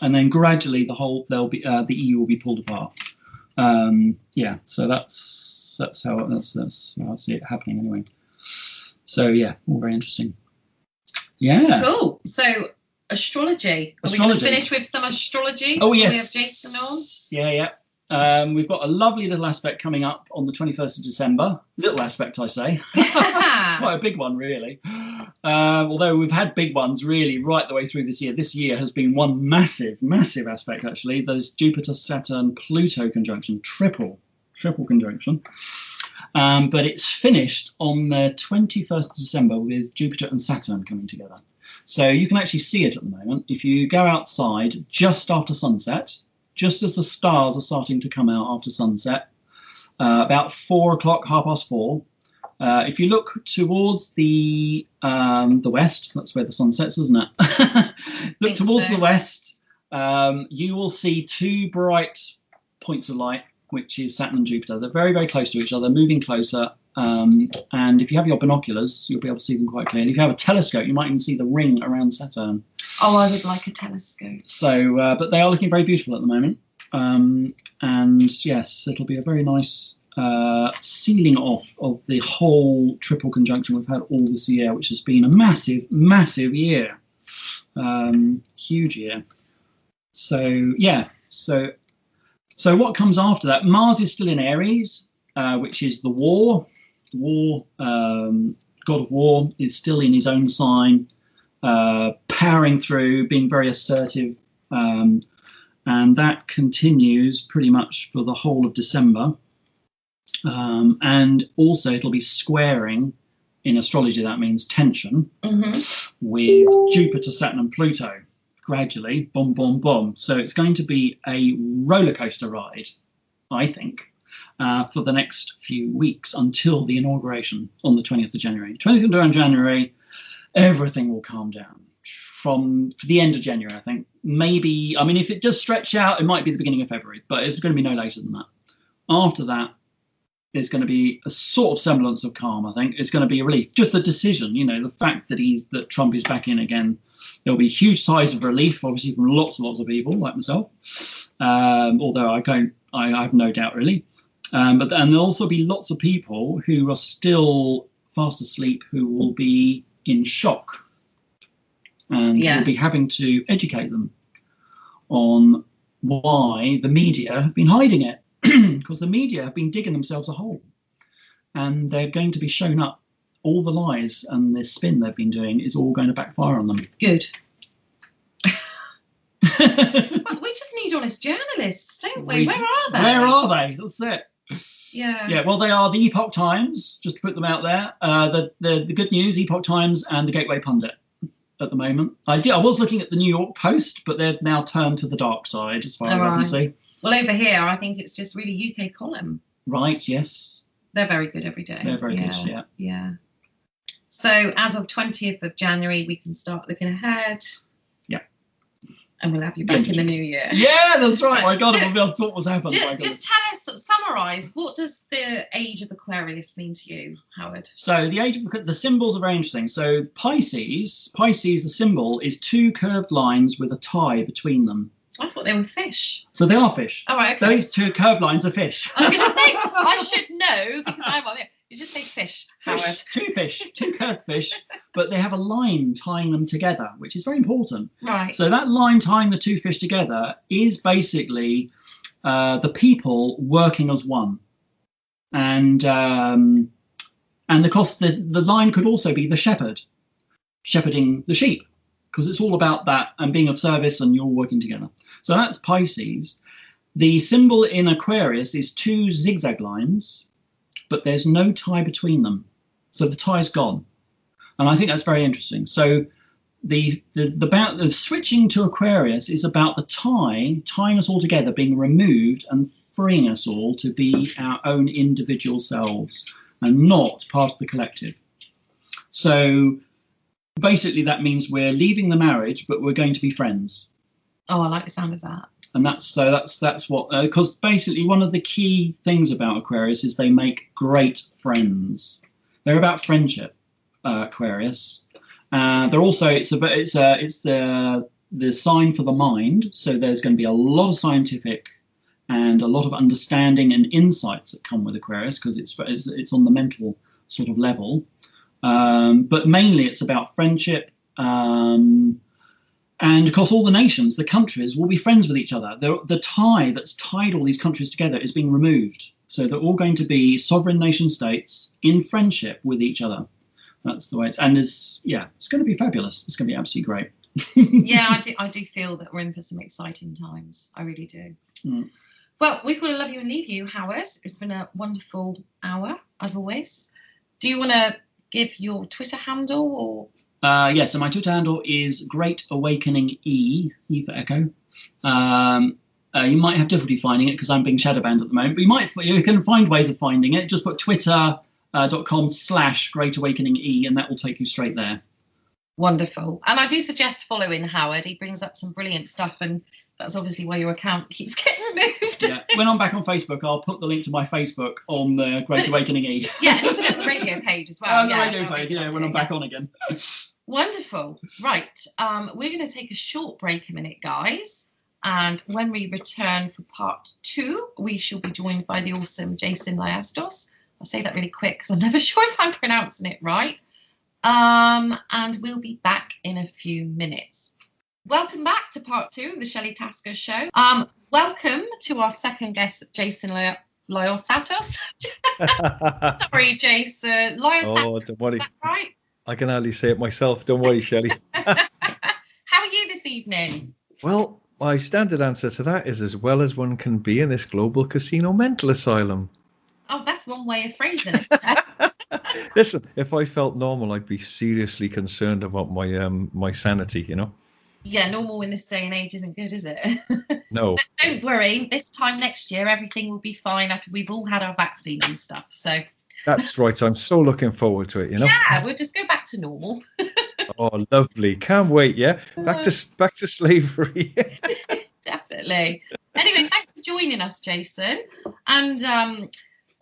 And then gradually the EU will be pulled apart. So that's how I see it happening anyway. So yeah, all very interesting. Yeah. Cool. So astrology. Are we going to finish with some astrology? Oh yes. We have Jason on. Yeah. We've got a lovely little aspect coming up on the 21st of December. Little aspect, I say. It's quite a big one, really. Although we've had big ones really right the way through this year. This year has been one massive, massive aspect, actually. There's Jupiter, Saturn, Pluto conjunction, triple conjunction. But it's finished on the 21st of December with Jupiter and Saturn coming together. So you can actually see it at the moment. If you go outside just after sunset, just as the stars are starting to come out after sunset, about 4 o'clock, 4:30. If you look towards the west, that's where the sun sets, isn't it? Look towards the west, you will see two bright points of light, which is Saturn and Jupiter. They're very, very close to each other, moving closer. And if you have your binoculars, you'll be able to see them quite clearly. If you have a telescope, you might even see the ring around Saturn. Oh, I would like a telescope. So, but they are looking very beautiful at the moment. And yes, it'll be a very nice sealing off of the whole triple conjunction we've had all this year, which has been a massive, massive year. Huge year. So, yeah. So what comes after that? Mars is still in Aries, which is the war. God of War is still in his own sign, powering through, being very assertive, and that continues pretty much for the whole of December. And also it'll be squaring, in astrology that means tension, with Jupiter, Saturn and Pluto, gradually, boom, boom, boom. So it's going to be a roller coaster ride, I think, for the next few weeks until the inauguration on the 20th of January. 20th of January, everything will calm down. For the end of January, I think. Maybe, I mean, if it does stretch out, it might be the beginning of February, but it's going to be no later than that. After that, there's going to be a sort of semblance of calm, I think. It's going to be a relief. Just the decision, the fact that Trump is back in again, there'll be huge sighs of relief, obviously, from lots and lots of people like myself. Although I have no doubt, really. But there'll also be lots of people who are still fast asleep who will be in shock. And we'll be having to educate them on why the media have been hiding it, because the media have been digging themselves a hole, and they're going to be shown up. All the lies and the spin they've been doing is all going to backfire on them. Good. But we just need honest journalists, don't we? Where are they? Where are they? That's it. Yeah. Yeah. Well, they are the Epoch Times. Just to put them out there. The good news, Epoch Times and the Gateway Pundit. At the moment, I was looking at the New York Post, but they've now turned to the dark side, as far as I can see. Well, over here, I think it's just really UK column. Right. Yes. They're very good every day. They're very good. Yeah. Yeah. So as of 20th of January, we can start looking ahead. Yeah. And we'll have you back in the new year. Yeah, that's right. My God, we'll be able to talk what's happened. Just tell us, summarise, what does the age of Aquarius mean to you, Howard? So the age of the symbols are very interesting. So Pisces, the symbol is two curved lines with a tie between them. I thought they were fish. So they are fish. Oh, right, okay. Those two curved lines are fish. I was going to say, I should know because I'm on it. You just say fish, Howard. Two curved fish, but they have a line tying them together, which is very important. Right. So that line tying the two fish together is basically the people working as one. And the line could also be the shepherd, shepherding the sheep, because it's all about that and being of service and you're working together. So that's Pisces. The symbol in Aquarius is two zigzag lines, but there's no tie between them. So the tie's gone. And I think that's very interesting. So the switching to Aquarius is about the tying us all together, being removed and freeing us all to be our own individual selves and not part of the collective. So basically that means we're leaving the marriage, but we're going to be friends. Oh, I like the sound of that. And that's what, because basically one of the key things about Aquarius is they make great friends. They're about friendship, Aquarius. They're also it's the sign for the mind. So there's going to be a lot of scientific and a lot of understanding and insights that come with Aquarius, because it's on the mental sort of level. But mainly it's about friendship. And of course, all the nations, the countries, will be friends with each other. The tie that's tied all these countries together is being removed. So they're all going to be sovereign nation states in friendship with each other. That's the way it's. And it's going to be fabulous. It's going to be absolutely great. Yeah, I do feel that we're in for some exciting times. I really do. Mm. Well, we've got to love you and leave you, Howard. It's been a wonderful hour, as always. Do you want to give your Twitter handle or? So my Twitter handle is Great Awakening E for Echo. You might have difficulty finding it because I'm being shadow banned at the moment, but you can find ways of finding it. Just put twitter.com/Great Awakening E, and that will take you straight there. Wonderful. And I do suggest following Howard. He brings up some brilliant stuff, and that's obviously why your account keeps getting removed. Yeah. When I'm back on Facebook, I'll put the link to my Facebook on the Great Awakening E. Yeah, put it on the radio page as well. The radio page, when I'm back on again. Wonderful. Right. We're going to take a short break a minute, guys. And when we return for part 2, we shall be joined by the awesome Jason Liosatos. I'll say that really quick because I'm never sure if I'm pronouncing it right. And we'll be back in a few minutes. Welcome back to part 2 of the Shelley Tasker Show. Welcome to our second guest, Jason Liosatos. Sorry, Jason. Liosatos. Oh, don't worry. Is that right? I can hardly say it myself. Don't worry, Shelley. How are you this evening? Well, my standard answer to that is as well as one can be in this global casino mental asylum. Oh, that's one way of phrasing it. Listen, if I felt normal, I'd be seriously concerned about my sanity, you know? Yeah, normal in this day and age isn't good, is it? No. But don't worry. This time next year, everything will be fine after we've all had our vaccine and stuff. So that's right. I'm so looking forward to it, you know? Yeah, we'll just go back to normal. Oh, lovely. Can't wait, yeah? Back to slavery. Definitely. Anyway, thanks for joining us, Jason. And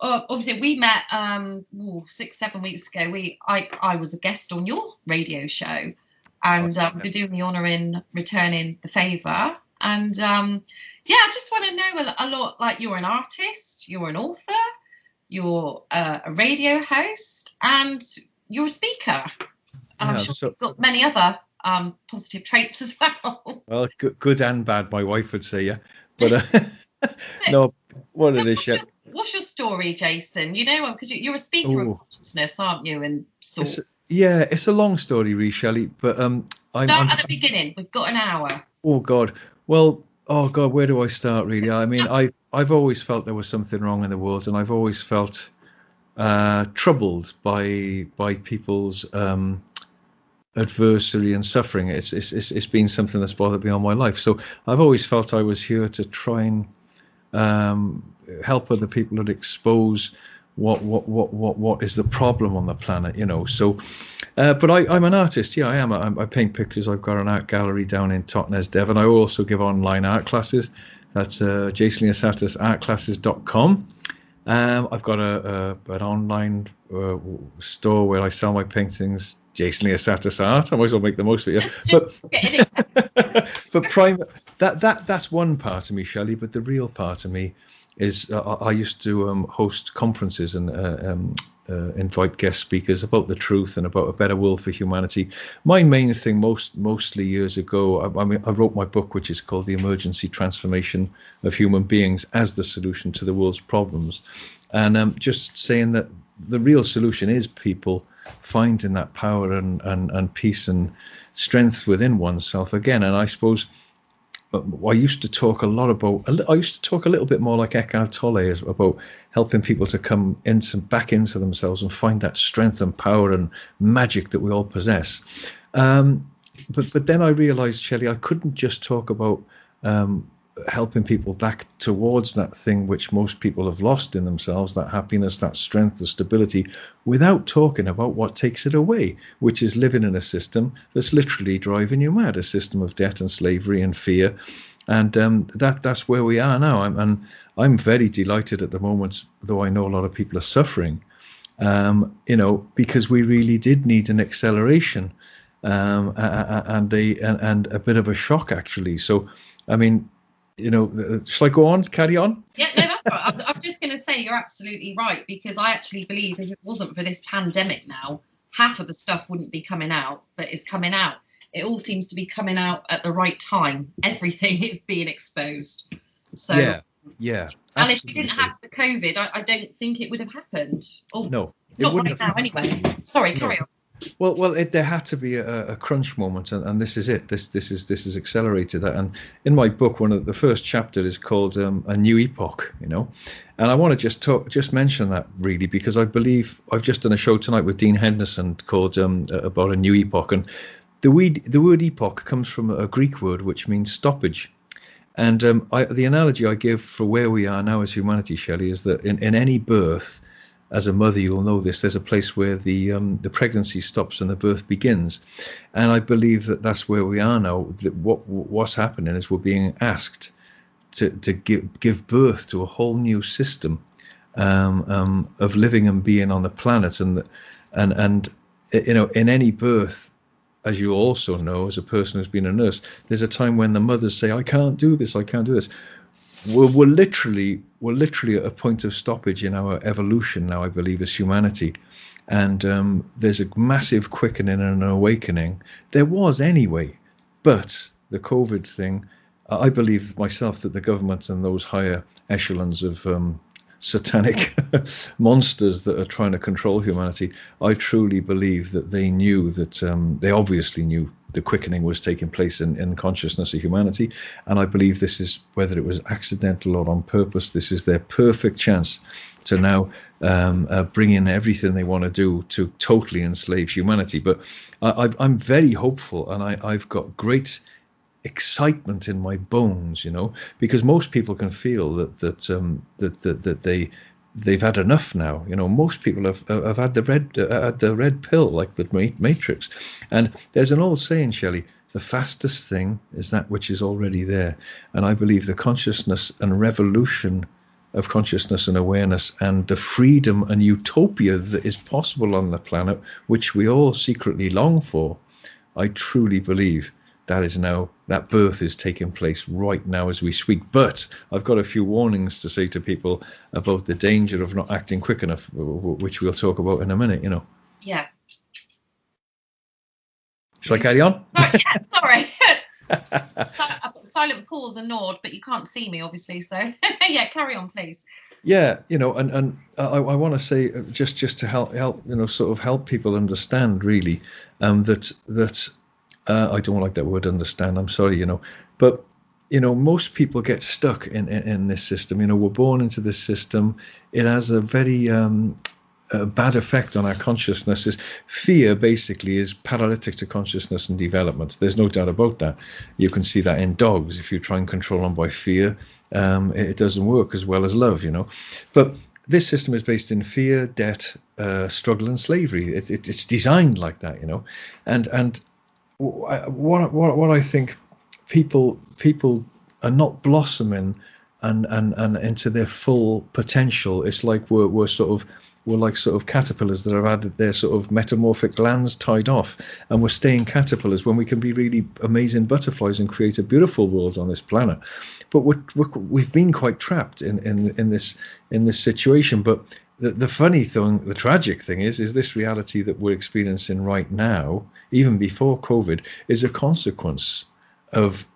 obviously we met 6-7 weeks ago. I was a guest on your radio show, and we're doing the honour in returning the favour. And I just want to know a lot. Like, you're an artist, you're an author, you're a radio host, and you're a speaker. And I'm sure you've got many other positive traits as well. Well, good and bad, my wife would say, yeah. But no, what so it is, Shelley. What's your story, Jason? You know, because you're a speaker of consciousness, aren't you? And it's a long story, really, Shelley. But I'm at the beginning. We've got an hour. Oh God. Well, where do I start? Really, I mean, I've always felt there was something wrong in the world, and I've always felt troubled by people's adversity and suffering. It's been something that's bothered me all my life. So I've always felt I was here to try and help other people and expose what is the problem on the planet, you know. So but I'm an artist. Yeah, I am. I paint pictures. I've got an art gallery down in Totnes, Devon. I also give online art classes. That's jasonliosatosartclasses.com. I've got an online store where I sell my paintings, Jason Liosatos Art. I might as well make the most of it. Yeah. But that's one part of me, Shelley. But the real part of me is I used to host conferences and invite guest speakers about the truth and about a better world for humanity. My main thing mostly years ago, I wrote my book, which is called The Emergency Transformation of Human Beings as the Solution to the World's Problems. And just saying that the real solution is people finding that power and peace and strength within oneself again. And I suppose I used to talk a little bit more like Eckhart Tolle about helping people to come back into themselves and find that strength and power and magic that we all possess. But then I realized, Shelley, I couldn't just talk about helping people back towards that thing which most people have lost in themselves, that happiness, that strength, the stability, without talking about what takes it away, which is living in a system that's literally driving you mad, a system of debt and slavery and fear. And that's where we are now. I'm very delighted at the moment, though I know a lot of people are suffering, because we really did need an acceleration and a bit of a shock, actually. So, I mean, shall I go on, carry on? Yeah, no, that's right. I'm just going to say you're absolutely right, because I actually believe if it wasn't for this pandemic now, half of the stuff wouldn't be coming out that is coming out. It all seems to be coming out at the right time. Everything is being exposed. So yeah. And if we didn't have the COVID, I don't think it would have happened. No, not right now anyway. Sorry, carry on. Well, there had to be a crunch moment, and this is it. This is accelerated that. And in my book, one of the first chapter is called A New Epoch. And I want to just mention that really, because I believe I've just done a show tonight with Dean Henderson called about a new epoch, and the word epoch comes from a Greek word which means stoppage. And the analogy I give for where we are now as humanity, Shelley, is that in any birth, as a mother, you'll know this, there's a place where the pregnancy stops and the birth begins. And I believe that that's where we are now. That what's happening is we're being asked to give birth to a whole new system of living and being on the planet. And in any birth, as you also know, as a person who's been a nurse, there's a time when the mothers say, I can't do this. We're literally at a point of stoppage in our evolution now, I believe, as humanity. And there's a massive quickening and an awakening. There was anyway, but the COVID thing, I believe myself that the government and those higher echelons of satanic monsters that are trying to control humanity, I truly believe that they knew that they obviously knew the quickening was taking place in consciousness of humanity. And I believe this is, whether it was accidental or on purpose, this is their perfect chance to now bring in everything they want to do to totally enslave humanity. But I'm very hopeful, and I've got great excitement in my bones, because most people can feel that they've had enough now. Most people have had the red pill, like the Matrix. And there's an old saying, Shelley, the fastest thing is that which is already there. And I believe the consciousness and revolution of consciousness and awareness and the freedom and utopia that is possible on the planet, which we all secretly long for, I truly believe that birth is taking place right now as we speak. But I've got a few warnings to say to people about the danger of not acting quick enough, which we'll talk about in a minute, Yeah. Shall I carry on? Right, yeah, sorry. Silent pause and nod, but you can't see me, obviously. So, yeah, carry on, please. Yeah, and I want to say just to help sort of help people understand really that I don't like that word understand. I'm sorry, but most people get stuck in this system. We're born into this system. It has a very bad effect on our consciousness. Fear basically is paralytic to consciousness and development. There's no doubt about that. You can see that in dogs. If you try and control them by fear, it doesn't work as well as love, But this system is based in fear, debt, struggle, and slavery. It's designed like that, and what I think people are not blossoming and into their full potential. It's like we're sort of we're like sort of caterpillars that have had their sort of metamorphic glands tied off, and we're staying caterpillars when we can be really amazing butterflies and create a beautiful world on this planet. But we've been quite trapped in this situation. But the funny thing, the tragic thing is this reality that we're experiencing right now, even before COVID, is a consequence of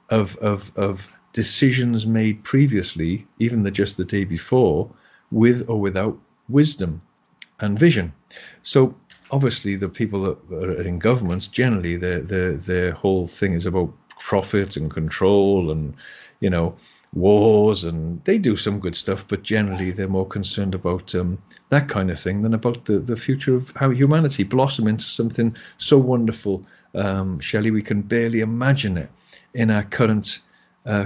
decisions made previously, even just the day before, with or without wisdom and vision. So obviously the people that are in governments, generally their whole thing is about profit and control and, wars, and they do some good stuff, but generally they're more concerned about that kind of thing than about the future of how humanity blossom into something so wonderful. Shelley, we can barely imagine it in our current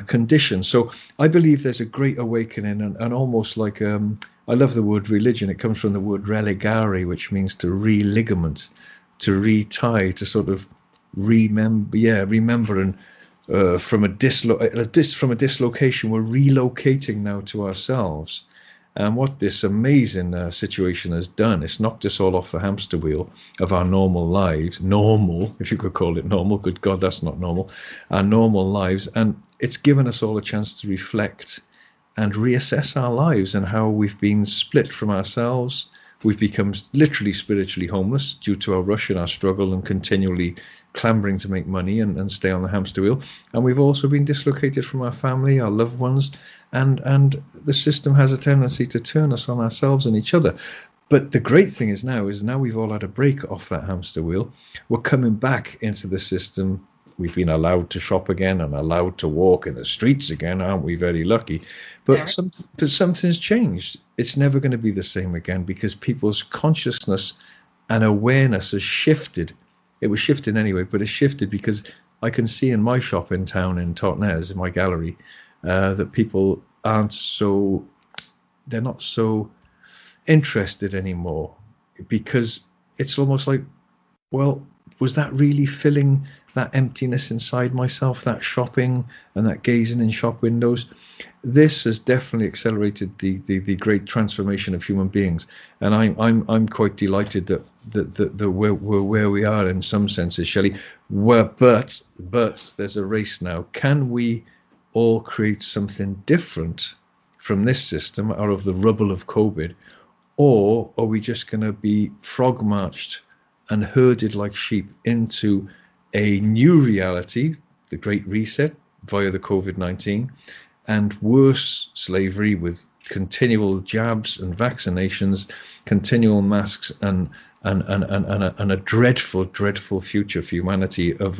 conditions. So I believe there's a great awakening, and almost like I love the word religion. It comes from the word religare, which means to re-ligament, to re-tie, to sort of remember, and from a dislocation, we're relocating now to ourselves. And what this amazing situation has done, it's knocked us all off the hamster wheel of our normal lives, normal, if you could call it normal, good God, that's not normal, our normal lives. And it's given us all a chance to reflect and reassess our lives and how we've been split from ourselves. We've become literally spiritually homeless due to our rush and our struggle and continually clambering to make money and stay on the hamster wheel. And we've also been dislocated from our family, our loved ones, and the system has a tendency to turn us on ourselves and each other. But the great thing is now we've all had a break off that hamster wheel. We're coming back into the system. We've been allowed to shop again and allowed to walk in the streets again. Aren't we very lucky? But something's changed. It's never going to be the same again because people's consciousness and awareness has shifted. It was shifting anyway, but it's shifted because I can see in my shop in town in Totnes, in my gallery, that people they're not so interested anymore, because it's almost like, well, was that really filling that emptiness inside myself, that shopping and that gazing in shop windows? This has definitely accelerated the great transformation of human beings, and I'm quite delighted that we're where we are in some senses, Shelley. But there's a race now. Can we all create something different from this system out of the rubble of COVID, or are we just going to be frog marched and herded like sheep into a new reality, the Great Reset via the COVID-19, and worse slavery with continual jabs and vaccinations, continual masks, and a dreadful future for humanity of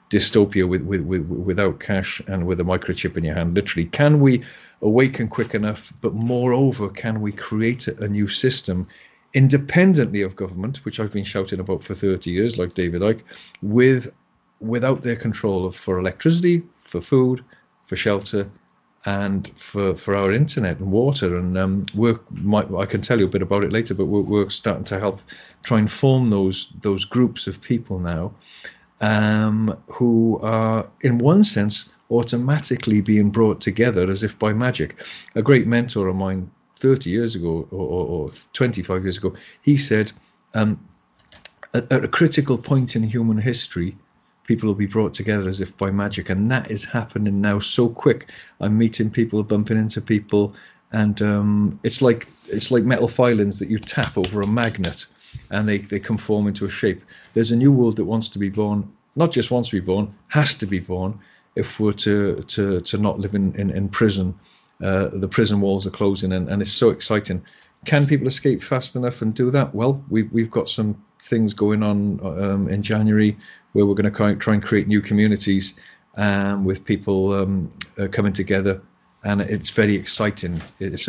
dystopia without cash and with a microchip in your hand, literally? Can we awaken quick enough? But moreover, can we create a new system independently of government, which I've been shouting about for 30 years, like David Icke, without their control for electricity, for food, for shelter, and for our internet and water? And I can tell you a bit about it later, but we're starting to help try and form those groups of people now, who are, in one sense, automatically being brought together as if by magic. A great mentor of mine 30 years ago or 25 years ago, he said, at a critical point in human history, people will be brought together as if by magic. And that is happening now so quick. I'm meeting people, bumping into people, and it's like metal filings that you tap over a magnet and they conform into a shape. There's a new world that wants to be born, not just wants to be born, has to be born, if we're to not live in prison. The prison walls are closing, and it's so exciting. Can people escape fast enough and do that? Well, we've got some things going on in January where we're going to try and create new communities with people coming together, and it's very exciting. It's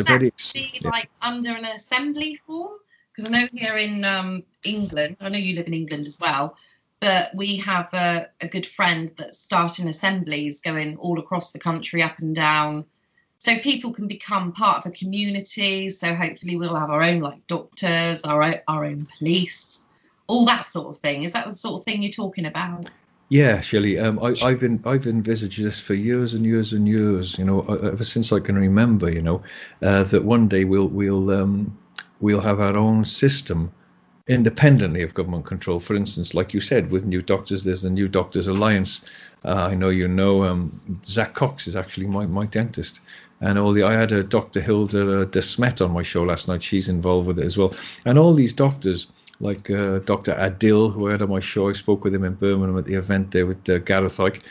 like under an assembly form, because I know here in England, I know you live in England as well, but we have a good friend that's starting assemblies going all across the country, up and down. So people can become part of a community. So hopefully we'll have our own like doctors, our own police, all that sort of thing. Is that the sort of thing you're talking about? Yeah, Shelley. I've envisaged this for years and years and years. Ever since I can remember. That one day we'll we'll have our own system independently of government control. For instance, like you said, with new doctors, there's the New Doctors Alliance. I know Zach Cox is actually my dentist. And I had a Dr. Hilda De Smet on my show last night. She's involved with it as well. And all these doctors, like Dr. Adil, who I had on my show, I spoke with him in Birmingham at the event there with Gareth Ike.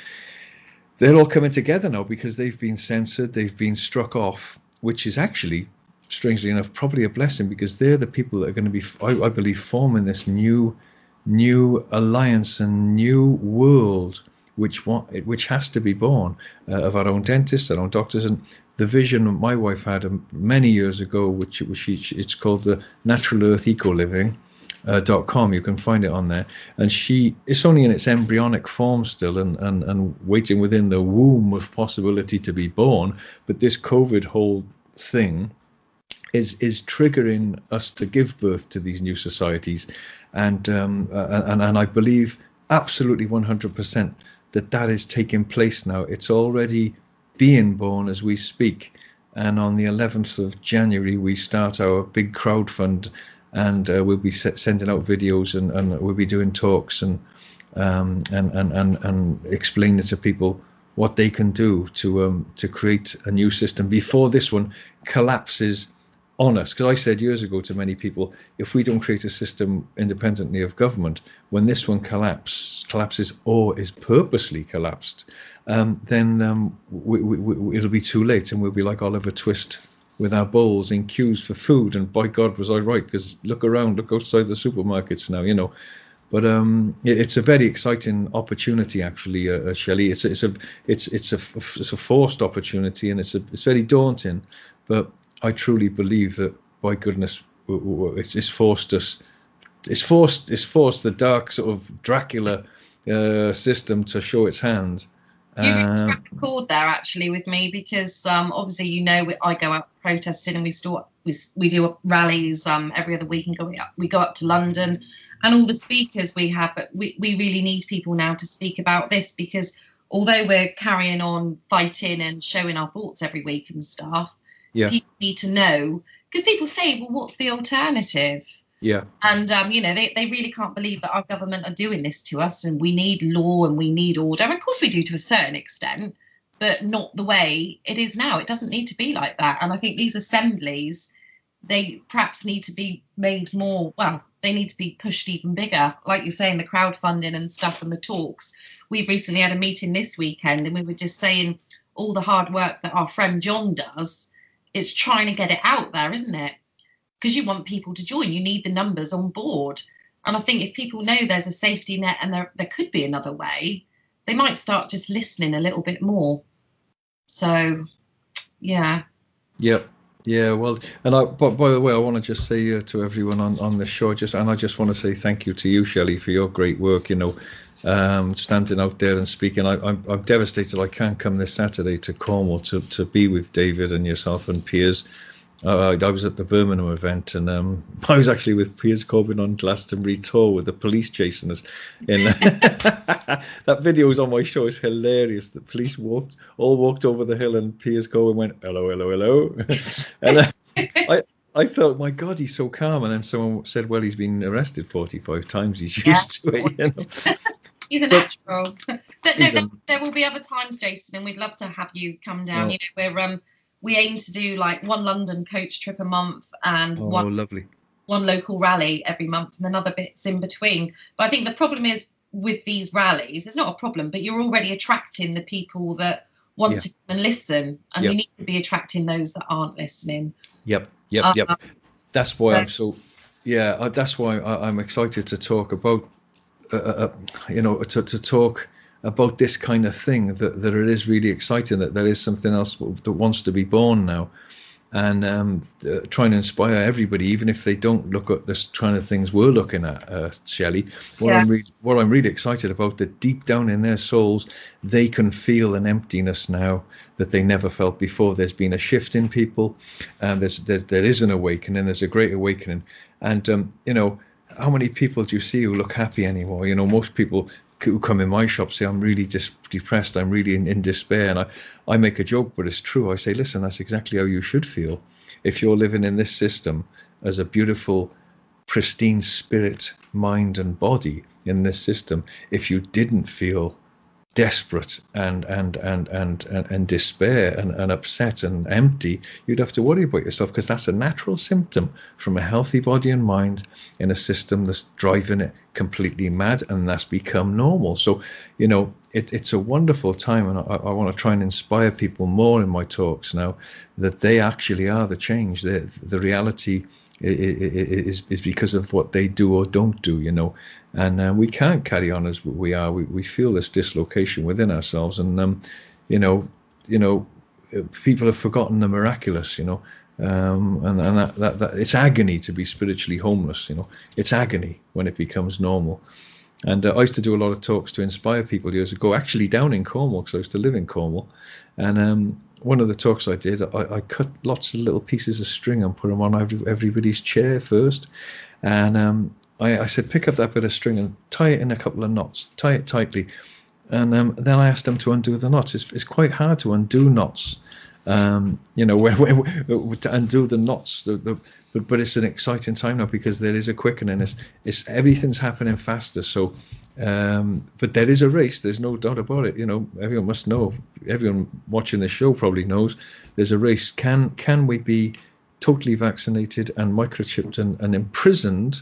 They're all coming together now because they've been censored, they've been struck off, which is actually, strangely enough, probably a blessing, because they're the people that are going to be, I believe, forming this new alliance and new world, which has to be born of our own dentists, our own doctors. And the vision my wife had many years ago, which it's called the Natural Earth Eco Living. .com, you can find it on there, and it's only in its embryonic form still and waiting within the womb of possibility to be born. But this COVID whole thing is triggering us to give birth to these new societies, and I believe absolutely 100% that is taking place now. It's already being born as we speak, and on the 11th of January we start our big crowdfund. And we'll be sending out videos and we'll be doing talks and explaining to people what they can do to create a new system before this one collapses on us. Because I said years ago to many people, if we don't create a system independently of government, when this one collapses or is purposely collapsed, then it'll be too late, and we'll be like Oliver Twist with our bowls in queues for food. And by God, was I right? Because look outside the supermarkets now, But it's a very exciting opportunity, actually, Shelley. It's a forced opportunity, and it's very daunting. But I truly believe that, by goodness, it's forced us. It's forced the dark sort of Dracula system to show its hand. You really struck a chord there, actually, with me, because obviously, I go out protesting, and we do rallies every other week, and we go up to London, and all the speakers we have. But we really need people now to speak about this, because although we're carrying on fighting and showing our thoughts every week and stuff, people need to know, because people say, well, what's the alternative? Yeah. And, they really can't believe that our government are doing this to us, and we need law and we need order. And of course we do, to a certain extent, but not the way it is now. It doesn't need to be like that. And I think these assemblies, they perhaps need to be made more, they need to be pushed even bigger. Like you're saying, the crowdfunding and stuff and the talks. We've recently had a meeting this weekend, and we were just saying all the hard work that our friend John does. It's trying to get it out there, isn't it? Because you want people to join. You need the numbers on board. And I think if people know there's a safety net and there could be another way, they might start just listening a little bit more. So, yeah. Yep. Yeah, well, and by the way, I want to just say to everyone on the show, I just want to say thank you to you, Shelley, for your great work, standing out there and speaking. I'm devastated I can't come this Saturday to Cornwall to be with David and yourself and Piers. I was at the Birmingham event, and I was actually with Piers Corbyn on Glastonbury tour with the police chasing us. That video is on my show. It's hilarious. The police walked over the hill, and Piers Corbyn went, hello, hello, hello. And I thought, my God, he's so calm. And then someone said, well, he's been arrested 45 times. He's used to it. He's a natural. But no, there will be other times, Jason, and we'd love to have you come down. We aim to do like one London coach trip a month and one local rally every month, and then other bits in between. But I think the problem is with these rallies, it's not a problem, but you're already attracting the people that want to come and listen, and you need to be attracting those that aren't listening. Yep. That's why that's why I'm excited to talk about, to talk about this kind of thing, that it is really exciting, that there is something else that wants to be born now, and trying to inspire everybody, even if they don't look at this kind of things we're looking at, Shelley. What I'm really excited about, that deep down in their souls they can feel an emptiness now that they never felt before. There's been a shift in people, and there is an awakening. There's a great awakening, and how many people do you see who look happy anymore? Most people who come in my shop say, I'm really depressed, I'm really in despair, and I make a joke, but it's true. I say, listen, that's exactly how you should feel. if you're living in this system as a beautiful, pristine spirit, mind and body in this system, if you didn't feel desperate and despair and upset and empty, you'd have to worry about yourself, because that's a natural symptom from a healthy body and mind in a system that's driving it completely mad, and that's become normal. So, you know, it's a wonderful time, and I want to try and inspire people more in my talks now that they actually are the change. The reality is because of what they do or don't do, you know, and we can't carry on as we are. We feel this dislocation within ourselves, and you know, people have forgotten the miraculous, you know, and that it's agony to be spiritually homeless, you know. It's agony when it becomes normal. And I used to do a lot of talks to inspire people years ago, actually down in Cornwall, because I used to live in Cornwall, and one of the talks I did, I cut lots of little pieces of string and put them on everybody's chair first. And I said, pick up that bit of string and tie it in a couple of knots, tie it tightly. And then I asked them to undo the knots. It's quite hard to undo knots, you know, to undo the knots. But it's an exciting time now, because there is a quickening. It's everything's happening faster. So, but there is a race. There's no doubt about it. You know, everyone must know. Everyone watching the show probably knows there's a race. Can we be totally vaccinated and microchipped and imprisoned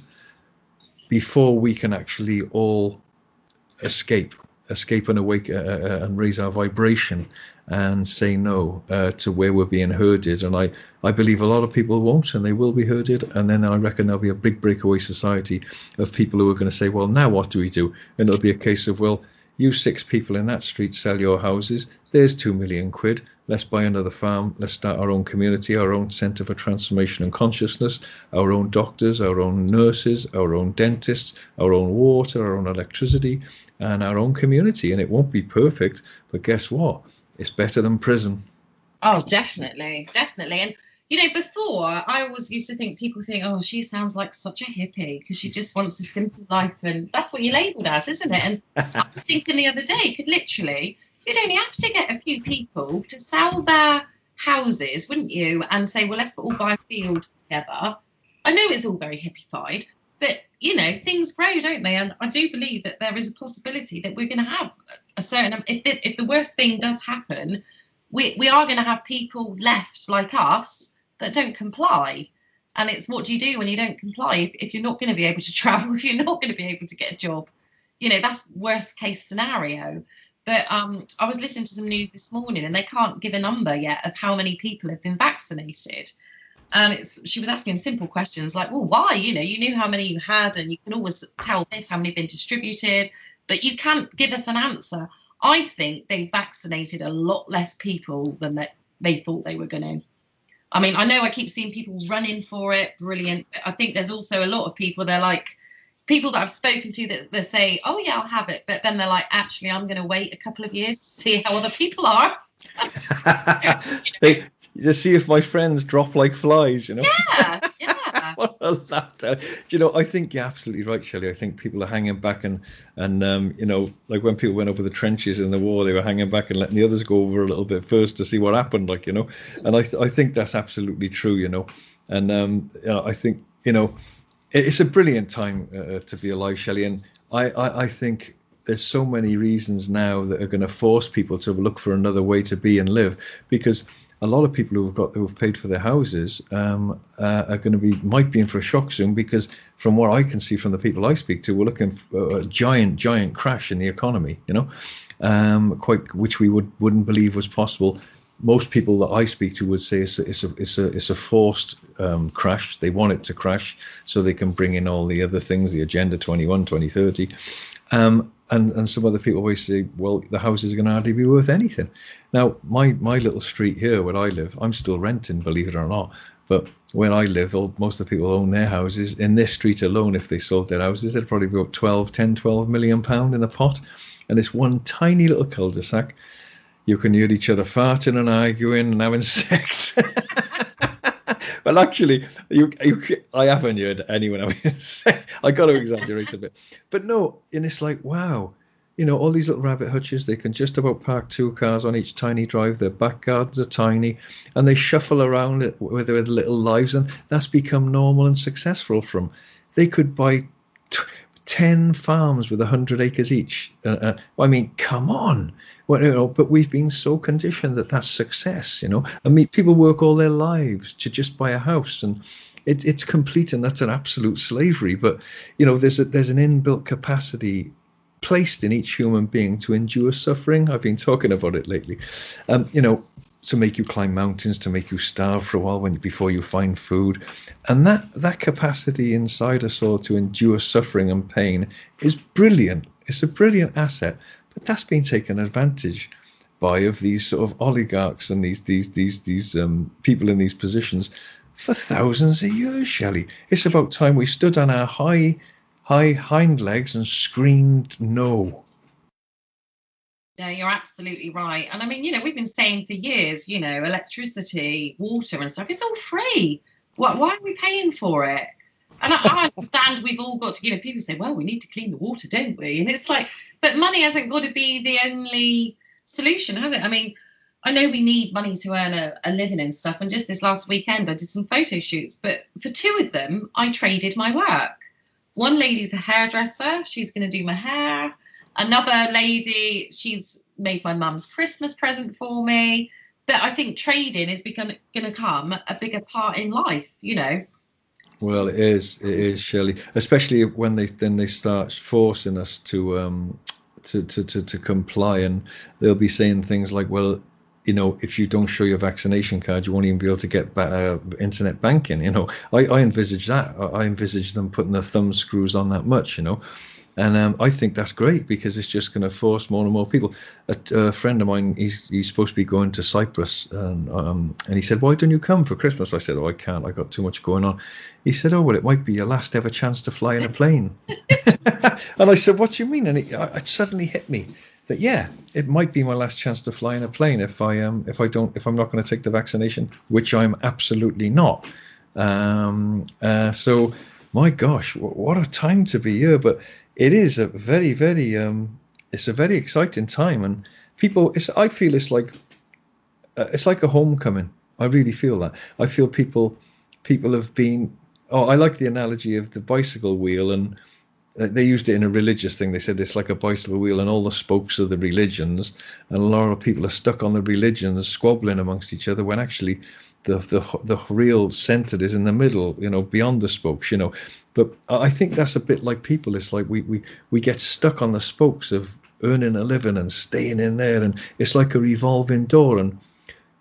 before we can actually all escape and awake and raise our vibration and say no to where we're being herded? And I believe a lot of people won't, and they will be herded, and then I reckon there'll be a big breakaway society of people who are going to say, well, now what do we do? And it'll be a case of, well, you 6 people in that street sell your houses, there's 2 million quid, let's buy another farm, let's start our own community, our own centre for transformation and consciousness, our own doctors, our own nurses, our own dentists, our own water, our own electricity, and our own community. And it won't be perfect, but guess what? It's better than prison. Oh, definitely. And, you know, before, I always used to think, people think, oh, she sounds like such a hippie because she just wants a simple life. And that's what you're labelled as, isn't it? And I was thinking the other day, you'd only have to get a few people to sell their houses, wouldn't you? And say, well, let's all buy a field together. I know it's all very hippified, but, you know, things grow, don't they? And I do believe that there is a possibility that we're going to have a certain, if the worst thing does happen, we are going to have people left like us that don't comply. And it's, what do you do when you don't comply? If you're not going to be able to travel, if you're not going to be able to get a job, you know, that's worst case scenario. But I was listening to some news this morning, and they can't give a number yet of how many people have been vaccinated. And she was asking simple questions like, well, why? You know, you knew how many you had, and you can always tell this, how many have been distributed, but you can't give us an answer. I think they vaccinated a lot less people than they thought they were going to. I mean, I know I keep seeing people running for it, brilliant. But I think there's also a lot of people, they're like, people that I've spoken to that they say, oh, yeah, I'll have it. But then they're like, actually, I'm going to wait a couple of years to see how other people are. To see if my friends drop like flies, you know. Yeah. What a laughter. Do you know, I think you're absolutely right, Shelley. I think people are hanging back and you know, like when people went over the trenches in the war, they were hanging back and letting the others go over a little bit first to see what happened, like, you know. And I think that's absolutely true, you know. And you know, I think, you know, it's a brilliant time to be alive, Shelley. And I think there's so many reasons now that are going to force people to look for another way to be and live, because a lot of people who've paid for their houses are going to might be in for a shock soon, because from what I can see from the people I speak to, we're looking for a giant crash in the economy, you know, which we wouldn't believe was possible. Most people that I speak to would say it's a forced crash. They want it to crash so they can bring in all the other things, the Agenda 21, 2030. And some other people always say, well, the houses are going to hardly be worth anything. Now, my little street here where I live, I'm still renting, believe it or not. But where I live, most of the people own their houses. In this street alone, if they sold their houses, they'd probably be about 12 million pound in the pot. And it's one tiny little cul-de-sac. You can hear each other farting and arguing and having sex. Well, actually, I haven't heard anyone having sex. I got to exaggerate a bit. But no, and it's like, wow, all these little rabbit hutches, they can just about park 2 cars on each tiny drive. Their back gardens are tiny, and they shuffle around it with little lives, and that's become normal and successful for them. They could buy 10 farms with 100 acres each. I mean, come on. Well, but we've been so conditioned that that's success, I mean, people work all their lives to just buy a house, and it's complete and utter absolute slavery. But, there's an inbuilt capacity placed in each human being to endure suffering. I've been talking about it lately. To make you climb mountains, to make you starve for a while before you find food. And that capacity inside us all to endure suffering and pain is brilliant. It's a brilliant asset, but that's been taken advantage by of these sort of oligarchs and these people in these positions for thousands of years, Shelley. It's about time we stood on our high hind legs and screamed no. Yeah, you're absolutely right. And I mean, we've been saying for years, electricity, water and stuff, it's all free. Why are we paying for it? And I understand we've all got to, people say, well, we need to clean the water, don't we? And it's like, but money hasn't got to be the only solution, has it? I mean, I know we need money to earn a living and stuff. And just this last weekend, I did some photo shoots. But for 2 of them, I traded my work. One lady's a hairdresser. She's going to do my hair. Another lady, she's made my mum's Christmas present for me. But I think trading is going to come a bigger part in life, Well, it is, Shelley. Especially when they start forcing us to comply, and they'll be saying things like, well, if you don't show your vaccination card, you won't even be able to get internet banking. I envisage that. I envisage them putting their thumb screws on that much, And I think that's great, because it's just going to force more and more people. A friend of mine, he's supposed to be going to Cyprus, and he said, why don't you come for Christmas? I said, I can't. I got too much going on. He said, well, it might be your last ever chance to fly in a plane. And I said, what do you mean? And it suddenly hit me that, yeah, it might be my last chance to fly in a plane if I'm not going to take the vaccination, which I'm absolutely not. So, my gosh, what a time to be here! But it is a very, very, it's a very exciting time, and people. I feel it's like a homecoming. I really feel that. I feel people have been. Oh, I like the analogy of the bicycle wheel, and they used it in a religious thing. They said it's like a bicycle wheel, and all the spokes are the religions, and a lot of people are stuck on the religions, squabbling amongst each other, when actually the real center is in the middle, beyond the spokes, But I think that's a bit like people. It's like we get stuck on the spokes of earning a living and staying in there, and it's like a revolving door. And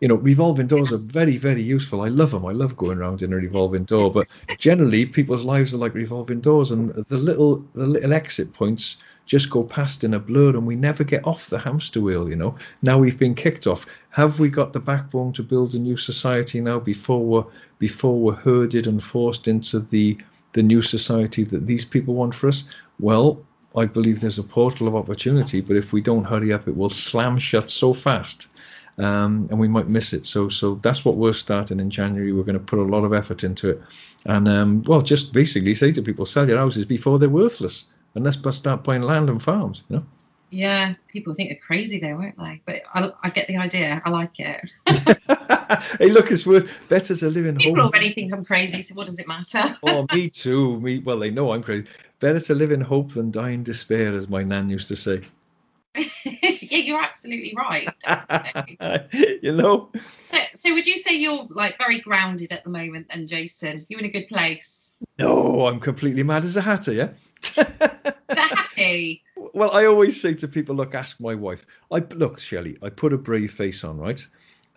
revolving doors are very, very useful. I love them. I love going around in a revolving door. But generally, people's lives are like revolving doors, and the little exit points just go past in a blur, and we never get off the hamster wheel. Now we've been kicked off. Have we got the backbone to build a new society now before we're herded and forced into the new society that these people want for us? Well, I believe there's a portal of opportunity, but if we don't hurry up, it will slam shut so fast, and we might miss it. So that's what we're starting in January. We're going to put a lot of effort into it, and just basically say to people, sell your houses before they're worthless, and let's start buying land and farms. Yeah, people think they're crazy though, won't they? But I get the idea. I like it. Hey, look, it's better to live in hope. People already think I'm crazy, so what does it matter? Oh, me too. Well, they know I'm crazy. Better to live in hope than die in despair, as my nan used to say. Yeah, you're absolutely right. So would you say you're like very grounded at the moment then, Jason? You're in a good place? No, I'm completely mad as a hatter, yeah? But happy. Well, I always say to people, look, ask my wife. Look, Shelley, I put a brave face on, right?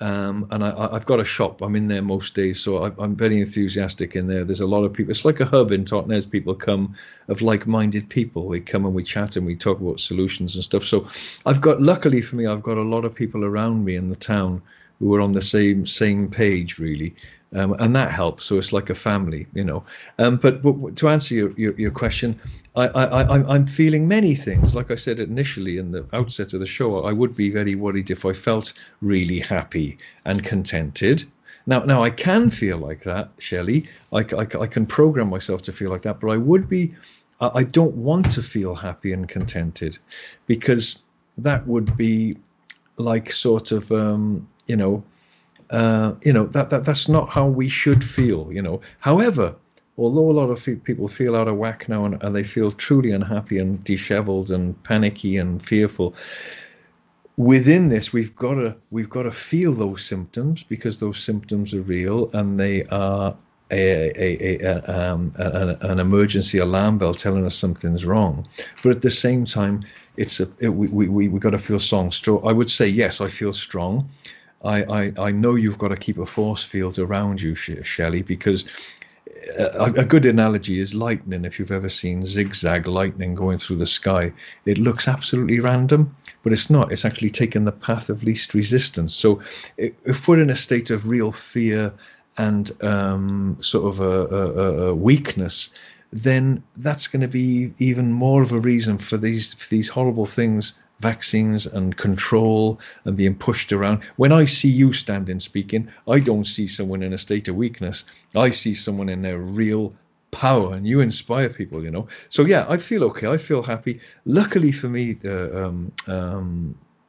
And I've got a shop. I'm in there most days, so I'm very enthusiastic in there. There's a lot of people. It's like a hub in Totnes. People come of like-minded people. We come and we chat and we talk about solutions and stuff. So luckily for me, I've got a lot of people around me in the town who are on the same page, really. And that helps. So it's like a family, But to answer your question, I'm feeling many things. Like I said initially in the outset of the show, I would be very worried if I felt really happy and contented. Now I can feel like that, Shelley. I can program myself to feel like that, but I would be I don't want to feel happy and contented, because that would be like sort of that's not how we should feel. However, although a lot of people feel out of whack now, and they feel truly unhappy and disheveled and panicky and fearful, within this we've got to feel those symptoms, because those symptoms are real and they are an emergency alarm bell telling us something's wrong. But at the same time, we've got to feel strong. I would say, yes, I feel strong. I know you've got to keep a force field around you, Shelley, because a good analogy is lightning. If you've ever seen zigzag lightning going through the sky, it looks absolutely random, but it's not. It's actually taken the path of least resistance. So if we're in a state of real fear and sort of a weakness, then that's going to be even more of a reason for these horrible things, vaccines and control and being pushed around. When I see you standing speaking, I don't see someone in a state of weakness. I see someone in their real power, and you inspire people, So yeah, I feel okay. I feel happy. Luckily for me,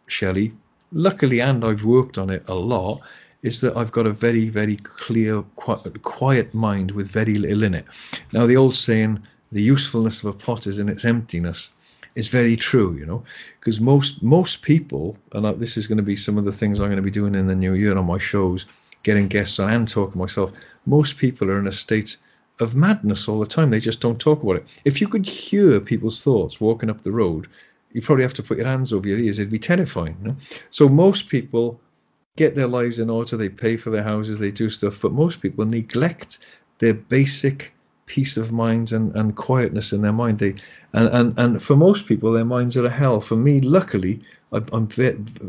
Shelley, luckily, and I've worked on it a lot, is that I've got a very, very clear, quiet mind with very little in it. Now, the old saying, the usefulness of a pot is in its emptiness, is very true, because most people, and this is going to be some of the things I'm going to be doing in the new year on my shows, getting guests on and talking myself, most people are in a state of madness all the time. They just don't talk about it. If you could hear people's thoughts walking up the road, you probably have to put your hands over your ears. It'd be terrifying. So most people get their lives in order, they pay for their houses, they do stuff, but most people neglect their basic peace of mind and quietness in their mind. And for most people, their minds are a hell. For me, luckily, I'm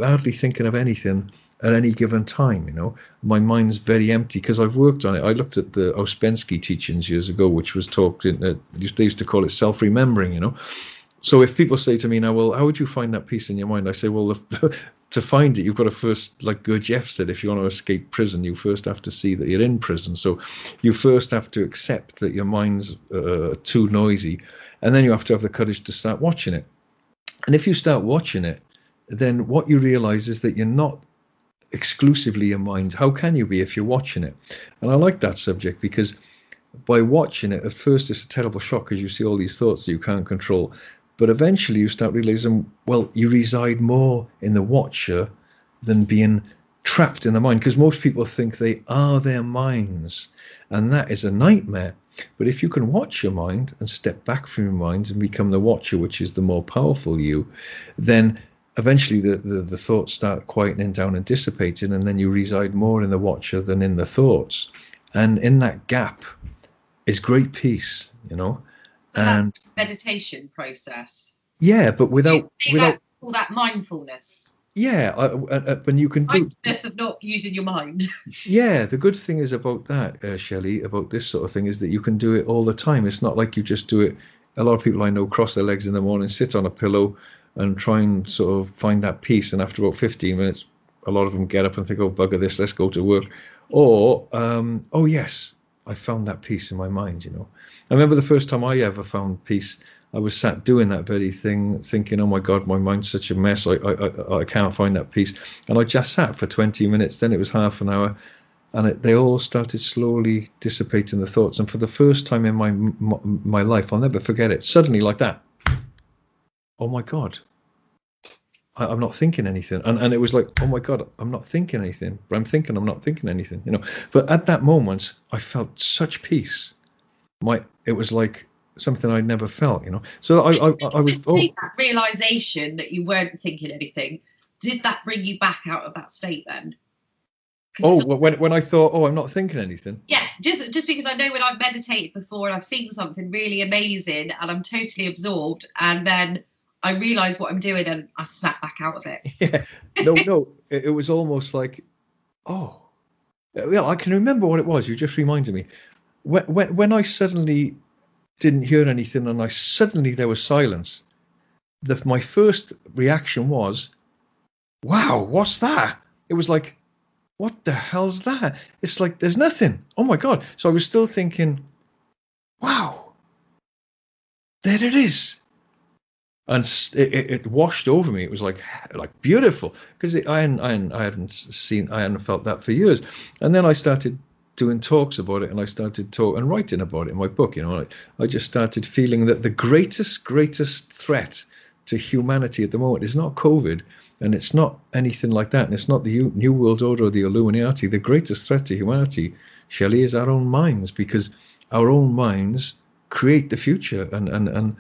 hardly thinking of anything at any given time. My mind's very empty because I've worked on it. I looked at the Ouspensky teachings years ago, which was talked in, they used to call it self-remembering. So if people say to me now, well, how would you find that peace in your mind? I say, well, to find it, you've got to first, like Gurdjieff said, if you want to escape prison, you first have to see that you're in prison. So you first have to accept that your mind's too noisy, and then you have to have the courage to start watching it. And if you start watching it, then what you realize is that you're not exclusively your mind. How can you be if you're watching it? And I like that subject, because by watching it, at first it's a terrible shock because you see all these thoughts that you can't control. But eventually you start realizing, well, you reside more in the watcher than being trapped in the mind, because most people think they are their minds, and that is a nightmare. But if you can watch your mind and step back from your mind and become the watcher, which is the more powerful you, then eventually the thoughts start quietening down and dissipating, and then you reside more in the watcher than in the thoughts. And in that gap is great peace, And meditation process. Yeah, but without all that mindfulness. Yeah, when you can do mindfulness of not using your mind. Yeah, the good thing is about that, Shelley, about this sort of thing, is that you can do it all the time. It's not like you just do it. A lot of people I know cross their legs in the morning, sit on a pillow, and try and sort of find that peace. And after about 15 minutes, a lot of them get up and think, "Oh, bugger this, let's go to work." Or, "Oh yes, I found that peace in my mind." I remember the first time I ever found peace, I was sat doing that very thing, thinking, "Oh my God, my mind's such a mess. I can't find that peace." And I just sat for 20 minutes. Then it was half an hour, and they all started slowly dissipating, the thoughts. And for the first time in my life, I'll never forget it. Suddenly, like that, oh my God, I'm not thinking anything. And it was like, oh my God, I'm not thinking anything. But I'm thinking I'm not thinking anything. But at that moment, I felt such peace. It was like something I'd never felt, So I was that realization that you weren't thinking anything. Did that bring you back out of that state then? When I thought, I'm not thinking anything. Yes, just because I know when I've meditated before and I've seen something really amazing and I'm totally absorbed, and then I realise what I'm doing and I snap back out of it. Yeah, no, it was almost like, I can remember what it was. You just reminded me. When I suddenly didn't hear anything and there was silence, my first reaction was, wow, what's that? It was like, what the hell's that? It's like, there's nothing. Oh my God. So I was still thinking, wow, there it is. And it washed over me. It was like beautiful, because I hadn't felt that for years. And then I started doing talks about it, and I started and writing about it in my book. I just started feeling that the greatest threat to humanity at the moment is not COVID, and it's not anything like that, and it's not the New World Order or the Illuminati. The greatest threat to humanity, Shelley, is our own minds, because our own minds create the future, and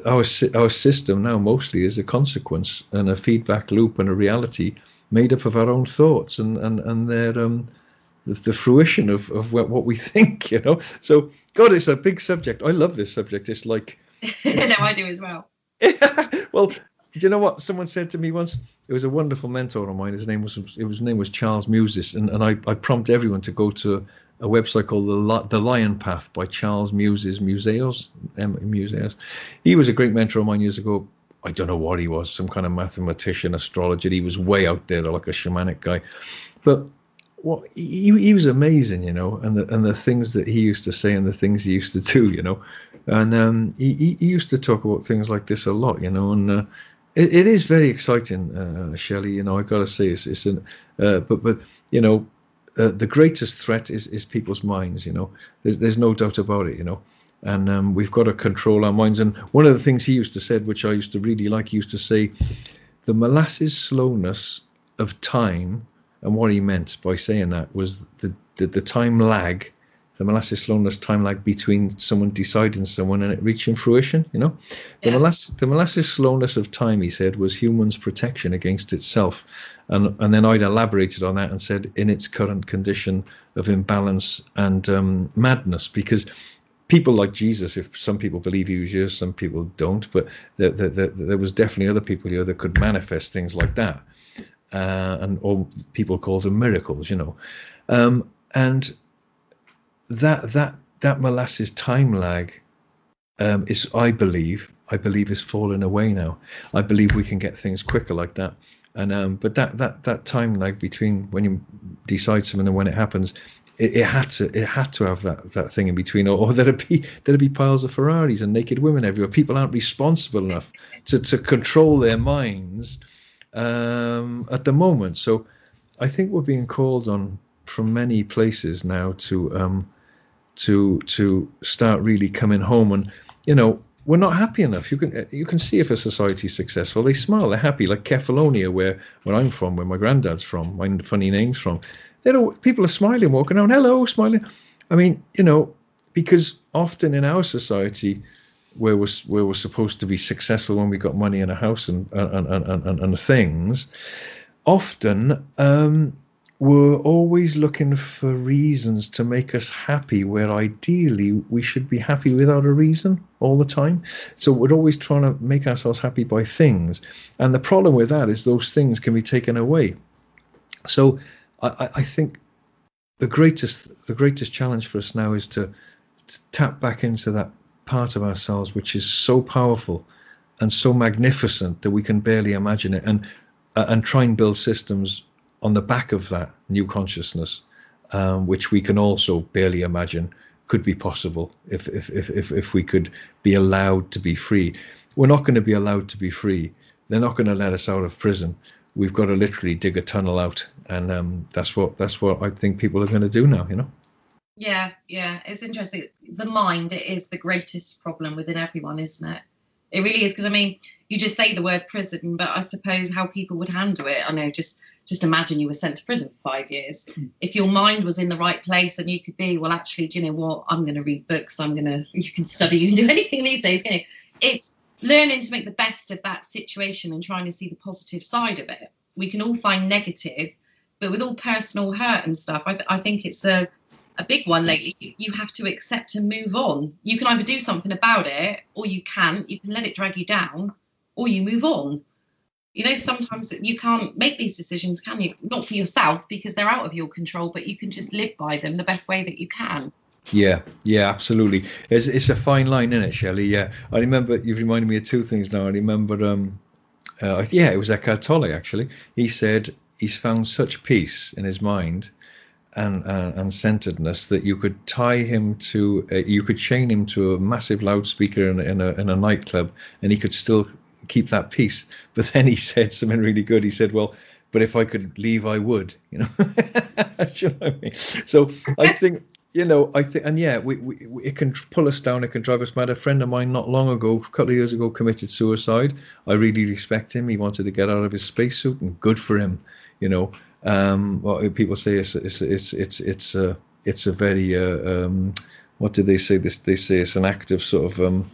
our system now mostly is a consequence and a feedback loop and a reality made up of our own thoughts, and they're the fruition of what we think. So God, it's a big subject. I love this subject. It's like no, I do as well. Well, do you know what someone said to me once? It was a wonderful mentor of mine. His name was Charles Muses, and I prompt everyone to go to a website called The Lion Path by Charles Muses, Museos. He was a great mentor of mine years ago. I don't know what he was, some kind of mathematician, astrologer. He was way out there, like a shamanic guy. But he was amazing, and the things that he used to say and the things he used to do, and he used to talk about things like this a lot, and it is very exciting, Shelley. I've got to say, but the greatest threat is people's minds. There's no doubt about it. And we've got to control our minds. And one of the things he used to say, which I used to really like, he used to say, the molasses slowness of time. And what he meant by saying that was the time lag, the molasses slowness time lag between someone deciding someone and it reaching fruition. The molasses slowness of time, he said, was humans' protection against itself. And then I'd elaborated on that and said, in its current condition of imbalance and madness, people like Jesus, if some people believe he was here, some people don't, but there was definitely other people here that could manifest things like that. Or people call them miracles, and that molasses time lag is, I believe, is falling away now. I believe we can get things quicker like that, and but that time lag between when you decide something and when it happens, it had to have that thing in between, or there'd be piles of Ferraris and naked women everywhere. People aren't responsible enough to control their minds at the moment. So I think we're being called on from many places now to start really coming home. And we're not happy enough. You can see if a society's successful, they smile, they're happy. Like Kefalonia, where I'm from, where my granddad's from, my funny name's from. People are smiling, walking around, hello, smiling. I mean, because often in our society, where we're supposed to be successful when we got money and a house and things, often we're always looking for reasons to make us happy, where ideally we should be happy without a reason all the time. So we're always trying to make ourselves happy by things, and the problem with that is those things can be taken away. So I think the greatest challenge for us now is to tap back into that part of ourselves which is so powerful and so magnificent that we can barely imagine it, and try and build systems on the back of that new consciousness, which we can also barely imagine could be possible if we could be allowed to be free. We're not going to be allowed to be free. They're not going to let us out of prison. We've got to literally dig a tunnel out, and that's what I think people are going to do now. Yeah, it's interesting. The mind, it is the greatest problem within everyone, isn't it? It really is, because you just say the word prison, but I suppose how people would handle it. I know, just imagine you were sent to prison for 5 years. If your mind was in the right place, and you could be, well, actually, do you know what? I'm going to read books. You can study. You can do anything these days. It's learning to make the best of that situation and trying to see the positive side of it. We can all find negative, but with all personal hurt and stuff, I think it's a big one lately. You have to accept and move on. You can either do something about it, or you can't. You can let it drag you down, or you move on. Sometimes you can't make these decisions, can you? Not for yourself, because they're out of your control, but you can just live by them the best way that you can. Yeah, absolutely. It's a fine line, isn't it, Shelley? Yeah, I remember, you've reminded me of two things now. I remember, it was Eckhart Tolle, actually. He said he's found such peace in his mind and centeredness that you could tie him to, you could chain him to a massive loudspeaker in a nightclub, and he could still keep that peace. But then he said something really good. He said, "Well, but if I could leave, I would." You know, you know what I mean? So I think. And yeah, it can pull us down. It can drive us mad. A friend of mine not long ago, a couple of years ago, committed suicide. I really respect him. He wanted to get out of his spacesuit, and good for him. What people say it's a very what do they say? They say it's an act of sort of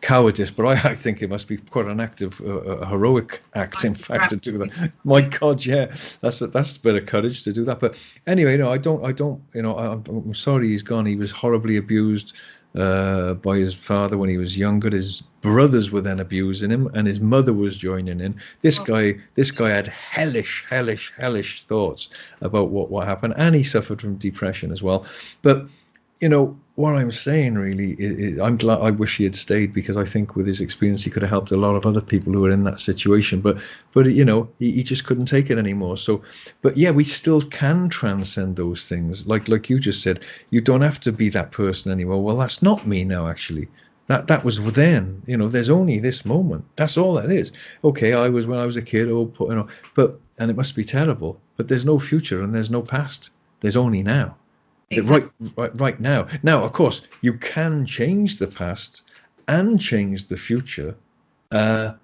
cowardice, but I think it must be quite an act of a heroic act, in fact, to do that. My God, yeah, that's a bit of courage to do that. But anyway, I'm sorry he's gone. He was horribly abused by his father when he was younger. His brothers were then abusing him, and his mother was joining in. This guy had hellish thoughts about what happened, and he suffered from depression as well. But what I'm saying really is I'm glad. I wish he had stayed, because I think with his experience he could have helped a lot of other people who were in that situation. But he just couldn't take it anymore. So, but yeah, we still can transcend those things. Like you just said, you don't have to be that person anymore. Well, that's not me now, actually. That was then. There's only this moment. That's all that is. Okay, I was when I was a kid. But and it must be terrible. But there's no future and there's no past. There's only now. Exactly. Right now. Now, of course, you can change the past and change the future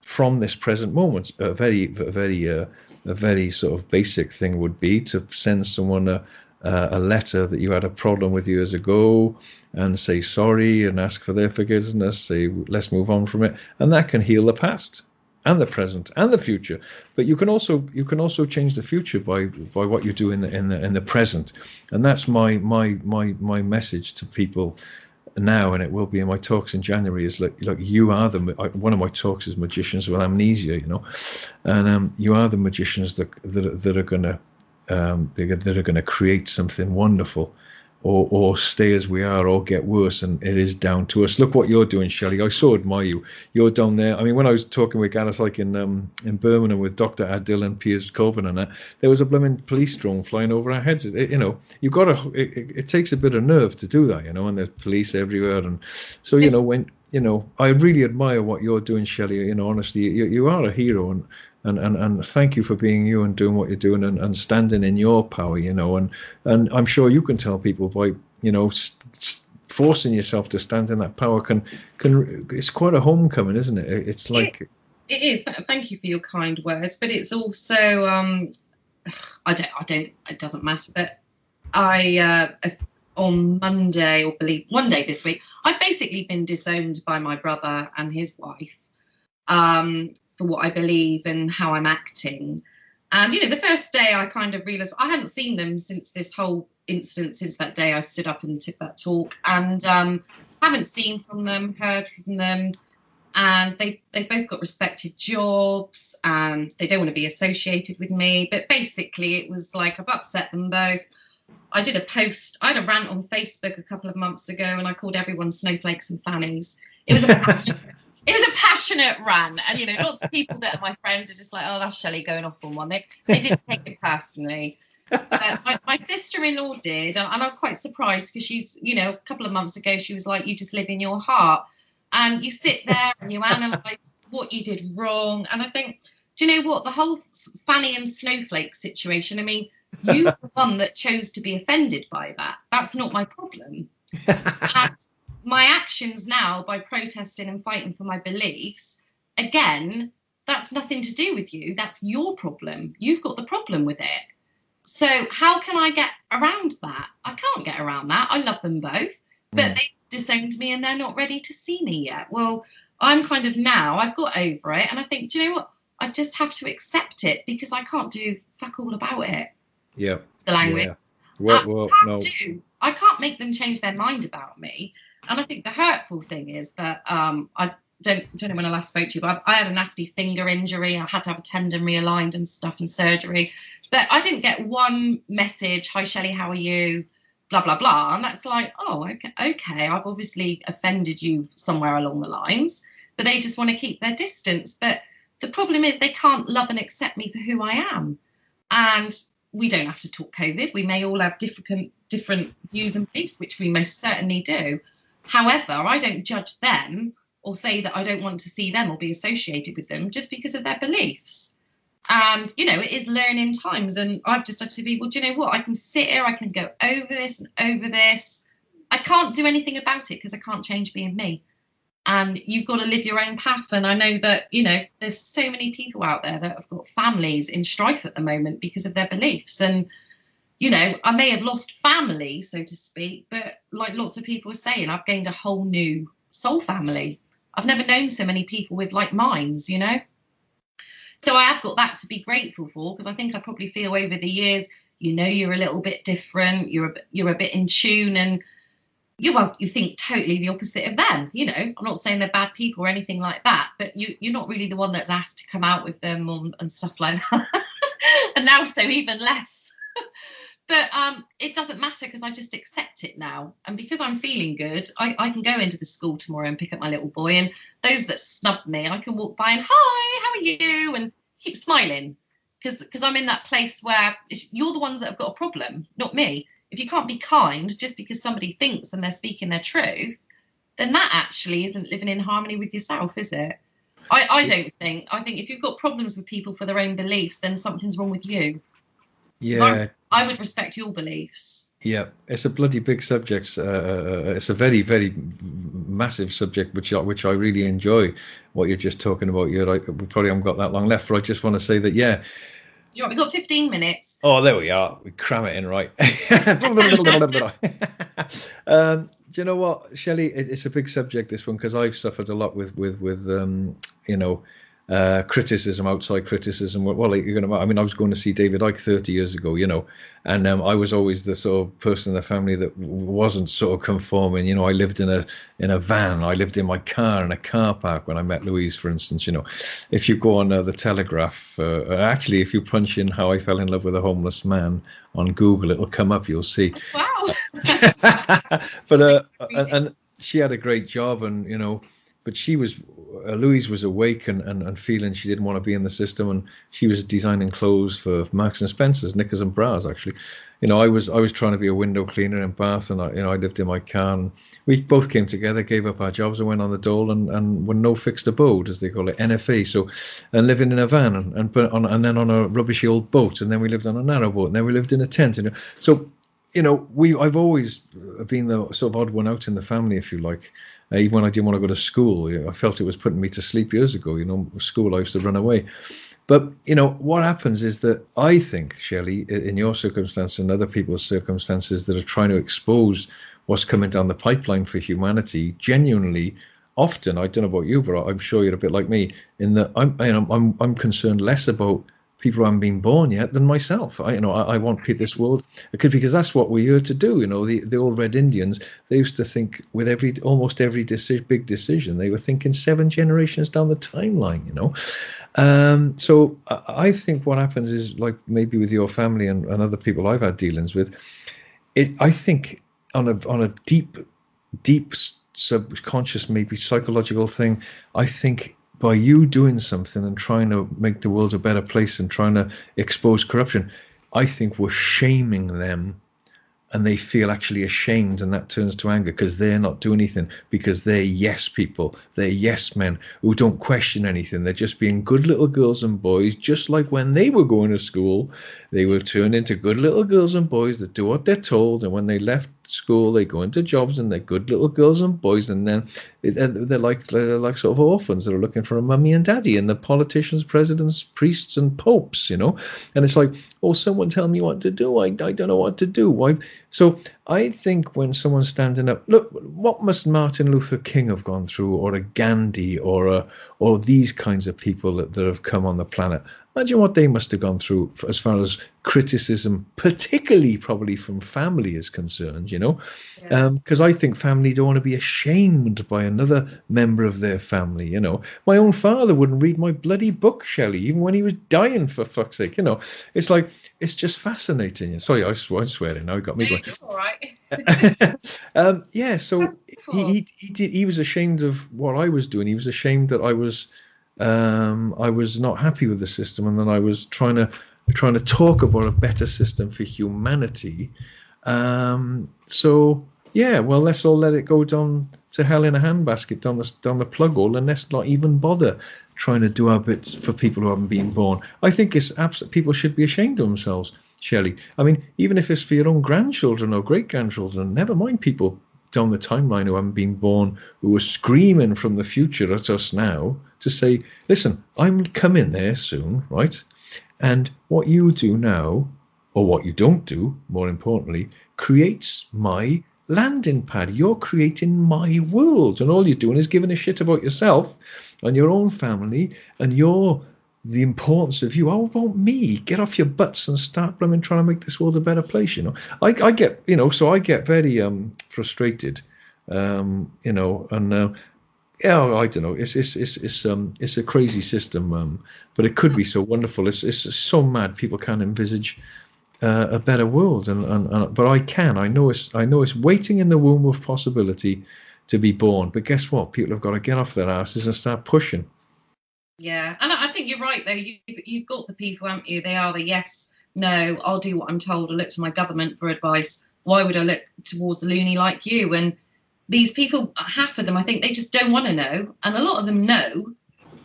from this present moment. A very sort of basic thing would be to send someone a letter that you had a problem with years ago, and say sorry and ask for their forgiveness. Say let's move on from it, and that can heal the past and the present and the future. But you can also change the future by what you do in the present. And that's my message to people now, and it will be in my talks in January, is like you are one of my talks is magicians with amnesia, and you are the magicians that are gonna create something wonderful, or stay as we are, or get worse, and it is down to us. Look what you're doing, Shelley. I so admire you. You're down there. I mean, when I was talking with Gareth, like in Birmingham with Dr. Adil and Piers Colvin and that, there was a blooming police drone flying over our heads. You've got to. It takes a bit of nerve to do that, and there's police everywhere, and so when I really admire what you're doing, Shelley. Honestly, you are a hero, and thank you for being you and doing what you're doing and standing in your power, and I'm sure you can tell people by, forcing yourself to stand in that power can it's quite a homecoming, isn't it? It's like it is. Thank you for your kind words, but it's also it doesn't matter. But I on Monday, or believe one day this week, I've basically been disowned by my brother and his wife. For what I believe and how I'm acting. And, the first day I kind of realised I hadn't seen them since this whole incident, since that day I stood up and took that talk, and haven't seen from them, heard from them. And they both got respected jobs, and they don't want to be associated with me. But basically it was like I've upset them both. I did a post, I had a rant on Facebook a couple of months ago, and I called everyone snowflakes and fannies. It was a passionate rant, and lots of people that are my friends are just like, oh, that's Shelley going off on one. They didn't take it personally. My sister-in-law did, and I was quite surprised, because she's, a couple of months ago she was like, you just live in your heart, and you sit there and you analyse what you did wrong. And I think, do you know what, the whole Fanny and Snowflake situation, I mean, you were the one that chose to be offended by that. That's not my problem. And my actions now, by protesting and fighting for my beliefs, again, that's nothing to do with you. That's your problem. You've got the problem with it. So how can I get around that? I can't get around that. I love them both, but they disowned me and they're not ready to see me yet. Well, I'm kind of now, I've got over it, and I think, do you know what? I just have to accept it, because I can't do fuck all about it. Yeah. The language. Yeah. Well, no. I can't make them change their mind about me. And I think the hurtful thing is that I don't know when I last spoke to you, but I had a nasty finger injury. I had to have a tendon realigned and stuff and surgery. But I didn't get one message, hi, Shelley, how are you? Blah, blah, blah. And that's like, oh, okay, I've obviously offended you somewhere along the lines. But they just want to keep their distance. But the problem is they can't love and accept me for who I am. And we don't have to talk COVID. We may all have different views and beliefs, which we most certainly do. However, I don't judge them or say that I don't want to see them or be associated with them just because of their beliefs. And, you know, it is learning times. And I've just said to people, do you know what? I can sit here, I can go over this and over this. I can't do anything about it because I can't change being me. And you've got to live your own path. And I know that, you know, there's so many people out there that have got families in strife at the moment because of their beliefs. And, you know, I may have lost family, so to speak, but like lots of people are saying, I've gained a whole new soul family. I've never known so many people with like minds, you know. So I have got that to be grateful for, because I think I probably feel over the years, you know, you're a little bit different, you're a bit in tune, and you think totally the opposite of them. You know, I'm not saying they're bad people or anything like that, but you're not really the one that's asked to come out with them and stuff like that. And now so even less. But it doesn't matter because I just accept it now. And because I'm feeling good, I can go into the school tomorrow and pick up my little boy. And those that snubbed me, I can walk by and, hi, how are you? And keep smiling. Because I'm in that place where you're the ones that have got a problem, not me. If you can't be kind just because somebody thinks and they're speaking their truth, then that actually isn't living in harmony with yourself, is it? I don't think. I think if you've got problems with people for their own beliefs, then something's wrong with you. Yeah. I would respect your beliefs. Yeah, it's a bloody big subject. It's a very, very massive subject, which I really enjoy what you're just talking about. We probably haven't got that long left, but I just want to say that, yeah. You're right, we've got 15 minutes. Oh, there we are. We cram it in, right. Do you know what, Shelley? It's a big subject, this one, because I've suffered a lot with you know, criticism, outside criticism. Well, you're gonna. I mean, I was going to see David Icke 30 years ago, you know, and I was always the sort of person in the family that wasn't sort of conforming. You know, I lived in a van. I lived in my car in a car park when I met Louise, for instance. You know, if you go on the Telegraph, actually, if you punch in "how I fell in love with a homeless man" on Google, it'll come up. You'll see. Wow. But and she had a great job, and you know. But Louise was awake and feeling she didn't want to be in the system, and she was designing clothes for Marks and Spencer's, knickers and bras, actually. You know, I was trying to be a window cleaner in Bath, and I lived in my car, and we both came together, gave up our jobs, and went on the dole, and were no fixed abode, as they call it, NFA. So, and living in a van, and then on a rubbishy old boat, and then we lived on a narrow boat, and then we lived in a tent. You know, so. You know, I've always been the sort of odd one out in the family, if you like. Even when I didn't want to go to school, you know, I felt it was putting me to sleep years ago. You know, school, I used to run away. But, you know, what happens is that I think, Shelley, in your circumstance and other people's circumstances that are trying to expose what's coming down the pipeline for humanity, genuinely, often, I don't know about you, but I'm sure you're a bit like me, in that I'm concerned less about people who haven't been born yet than myself. I want this world, because that's what we're here to do. You know, the old Red Indians, they used to think with almost every big decision, they were thinking 7 generations down the timeline, you know. So I think what happens is, like maybe with your family and other people I've had dealings with, I think on a deep subconscious, maybe psychological thing, I think by you doing something and trying to make the world a better place and trying to expose corruption, I think we're shaming them, and they feel actually ashamed, and that turns to anger because they're not doing anything, because they're yes people, they're yes men who don't question anything. They're just being good little girls and boys, just like when they were going to school, they were turned into good little girls and boys that do what they're told, and when they left school they go into jobs and they're good little girls and boys, and then they're like sort of orphans that are looking for a mummy and daddy, and the politicians, presidents, priests and popes, you know. And it's like, oh, someone tell me what to do. I don't know what to do. Why? So I think when someone's standing up, look, what must Martin Luther King have gone through, or a Gandhi, or these kinds of people that have come on the planet? Imagine what they must have gone through as far as criticism, particularly probably from family is concerned, you know, because I think family don't want to be ashamed by another member of their family, you know. My own father wouldn't read my bloody book, Shelley, even when he was dying, for fuck's sake, you know. It's like, it's just fascinating. Sorry, I'm swearing now, you got me going. All right. Yeah, so he was ashamed of what I was doing. He was ashamed that I was not happy with the system, and then I was trying to trying to talk about a better system for humanity. So yeah, well, let's all let it go down to hell in a handbasket, down the plug hole, and let's not even bother trying to do our bits for people who haven't been born. I think it's absolute. People should be ashamed of themselves, Shelley. I mean, even if it's for your own grandchildren or great grandchildren, never mind people down the timeline who haven't been born, who are screaming from the future at us now to say, listen, I'm coming there soon, right? And what you do now, or what you don't do, more importantly, creates my landing pad. You're creating my world, and all you're doing is giving a shit about yourself and your own family and the importance of you. How about me? Get off your butts and start trying to make this world a better place. I get, so I get very frustrated, and yeah, I don't know. It's a crazy system, but it could be so wonderful. It's so mad. People can't envisage a better world, but I can. I know it's waiting in the womb of possibility to be born. But guess what? People have got to get off their asses and start pushing. Yeah, and I think you're right though. You've got the people, haven't you? They are the yes, no, I'll do what I'm told. I look to my government for advice. Why would I look towards a loony like you? And these people, half of them, I think they just don't want to know, and a lot of them know.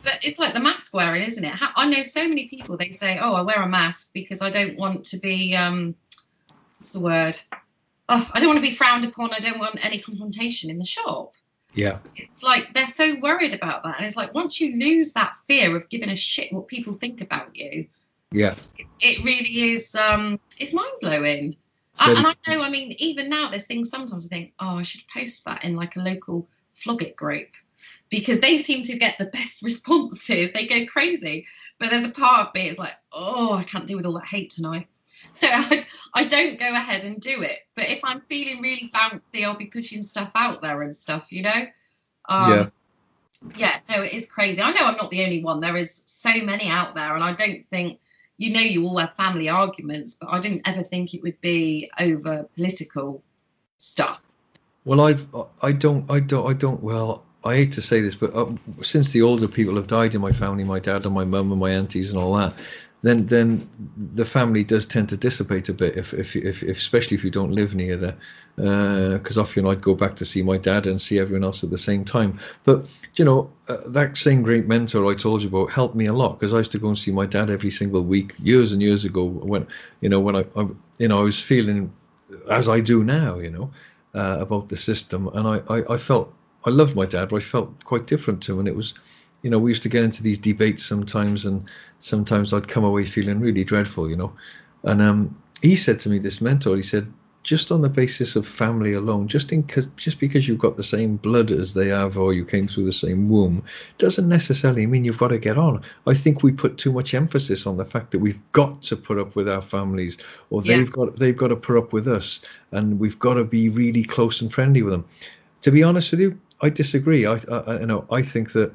But it's like the mask wearing, isn't it? I know so many people. They say, "Oh, I wear a mask because I don't want to be what's the word? Oh, I don't want to be frowned upon. I don't want any confrontation in the shop." Yeah. It's like they're so worried about that. And it's like once you lose that fear of giving a shit what people think about you, yeah, it really is, it's mind-blowing. And I know, I mean, even now there's things sometimes I think, oh, I should post that in like a local flog it group because they seem to get the best responses. They go crazy. But there's a part of me, it's like, oh, I can't deal with all that hate tonight. So I don't go ahead and do it. But if I'm feeling really bouncy, I'll be pushing stuff out there and stuff, Yeah, no, it is crazy. I know I'm not the only one. There is so many out there. And I don't think, you all have family arguments, but I didn't ever think it would be over political stuff. Well, I don't, well, I hate to say this, but since the older people have died in my family, my dad and my mum and my aunties and all that, then the family does tend to dissipate a bit if especially if you don't live near there, because often I'd go back to see my dad and see everyone else at the same time. But that same great mentor I told you about helped me a lot, because I used to go and see my dad every single week years and years ago when I was feeling as I do now, about the system, and I felt I loved my dad, but I felt quite different to him, and it was. We used to get into these debates sometimes, and sometimes I'd come away feeling really dreadful, And he said to me, this mentor, he said, just on the basis of family alone, just because you've got the same blood as they have, or you came through the same womb, doesn't necessarily mean you've got to get on. I think we put too much emphasis on the fact that we've got to put up with our families, or they've got to put up with us, and we've got to be really close and friendly with them. To be honest with you, I disagree. I think that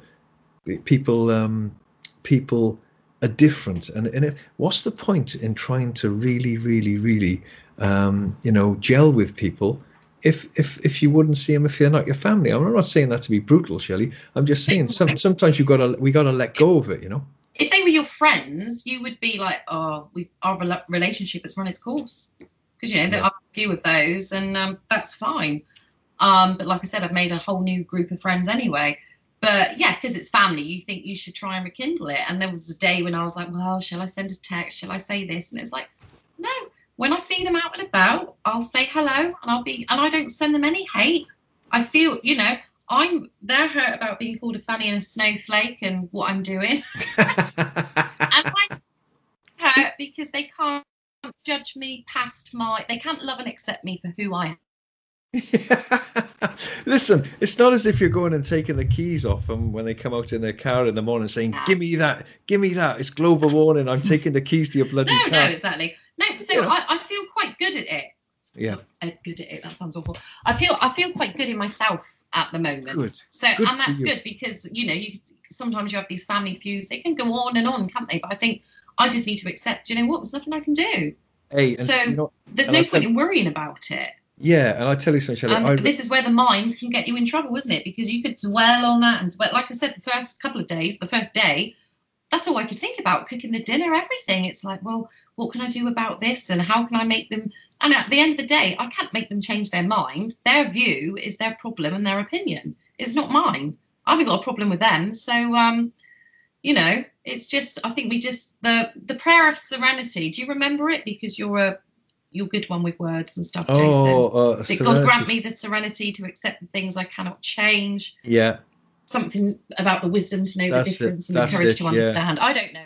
people are different, and what's the point in trying to really gel with people if you wouldn't see them if they're not your family? I'm not saying that to be brutal, Shelley. I'm just saying sometimes we gotta let go of it, If they were your friends, you would be like, oh, our relationship has run its course, because there are a few of those, and that's fine. But like I said, I've made a whole new group of friends anyway. But yeah, because it's family, you think you should try and rekindle it. And there was a day when I was like, well, shall I send a text? Shall I say this? And it's like, no. When I see them out and about, I'll say hello, and I don't send them any hate. I feel, they're hurt about being called a fanny and a snowflake and what I'm doing. And I'm hurt because they can't judge me they can't love and accept me for who I am. Listen, it's not as if you're going and taking the keys off them when they come out in their car in the morning saying, give me that, it's global warning, I'm taking the keys to your bloody car. No, exactly. No, so I feel quite good at it. Yeah. Good at it, that sounds awful. I feel quite good in myself at the moment. Good. So, good, and that's good because, sometimes you have these family feuds, they can go on and on, can't they? But I think I just need to accept, there's nothing I can do. Hey, so there's no point in worrying about it. Yeah, and I tell you something, Shelley. This is where the mind can get you in trouble, isn't it? Because you could dwell on that and like I said, the first day, that's all I could think about, cooking the dinner, everything. It's like, well, what can I do about this, and how can I make them? And at the end of the day, I can't make them change their mind. Their view is their problem, and their opinion is not mine. I haven't got a problem with them. So, you know, it's just, I think we just, the prayer of serenity. Do you remember it? Because you're good one with words and stuff, Jason. God grant me the serenity to accept the things I cannot change. Yeah. Something about the wisdom to know the difference and the courage to understand. I don't know.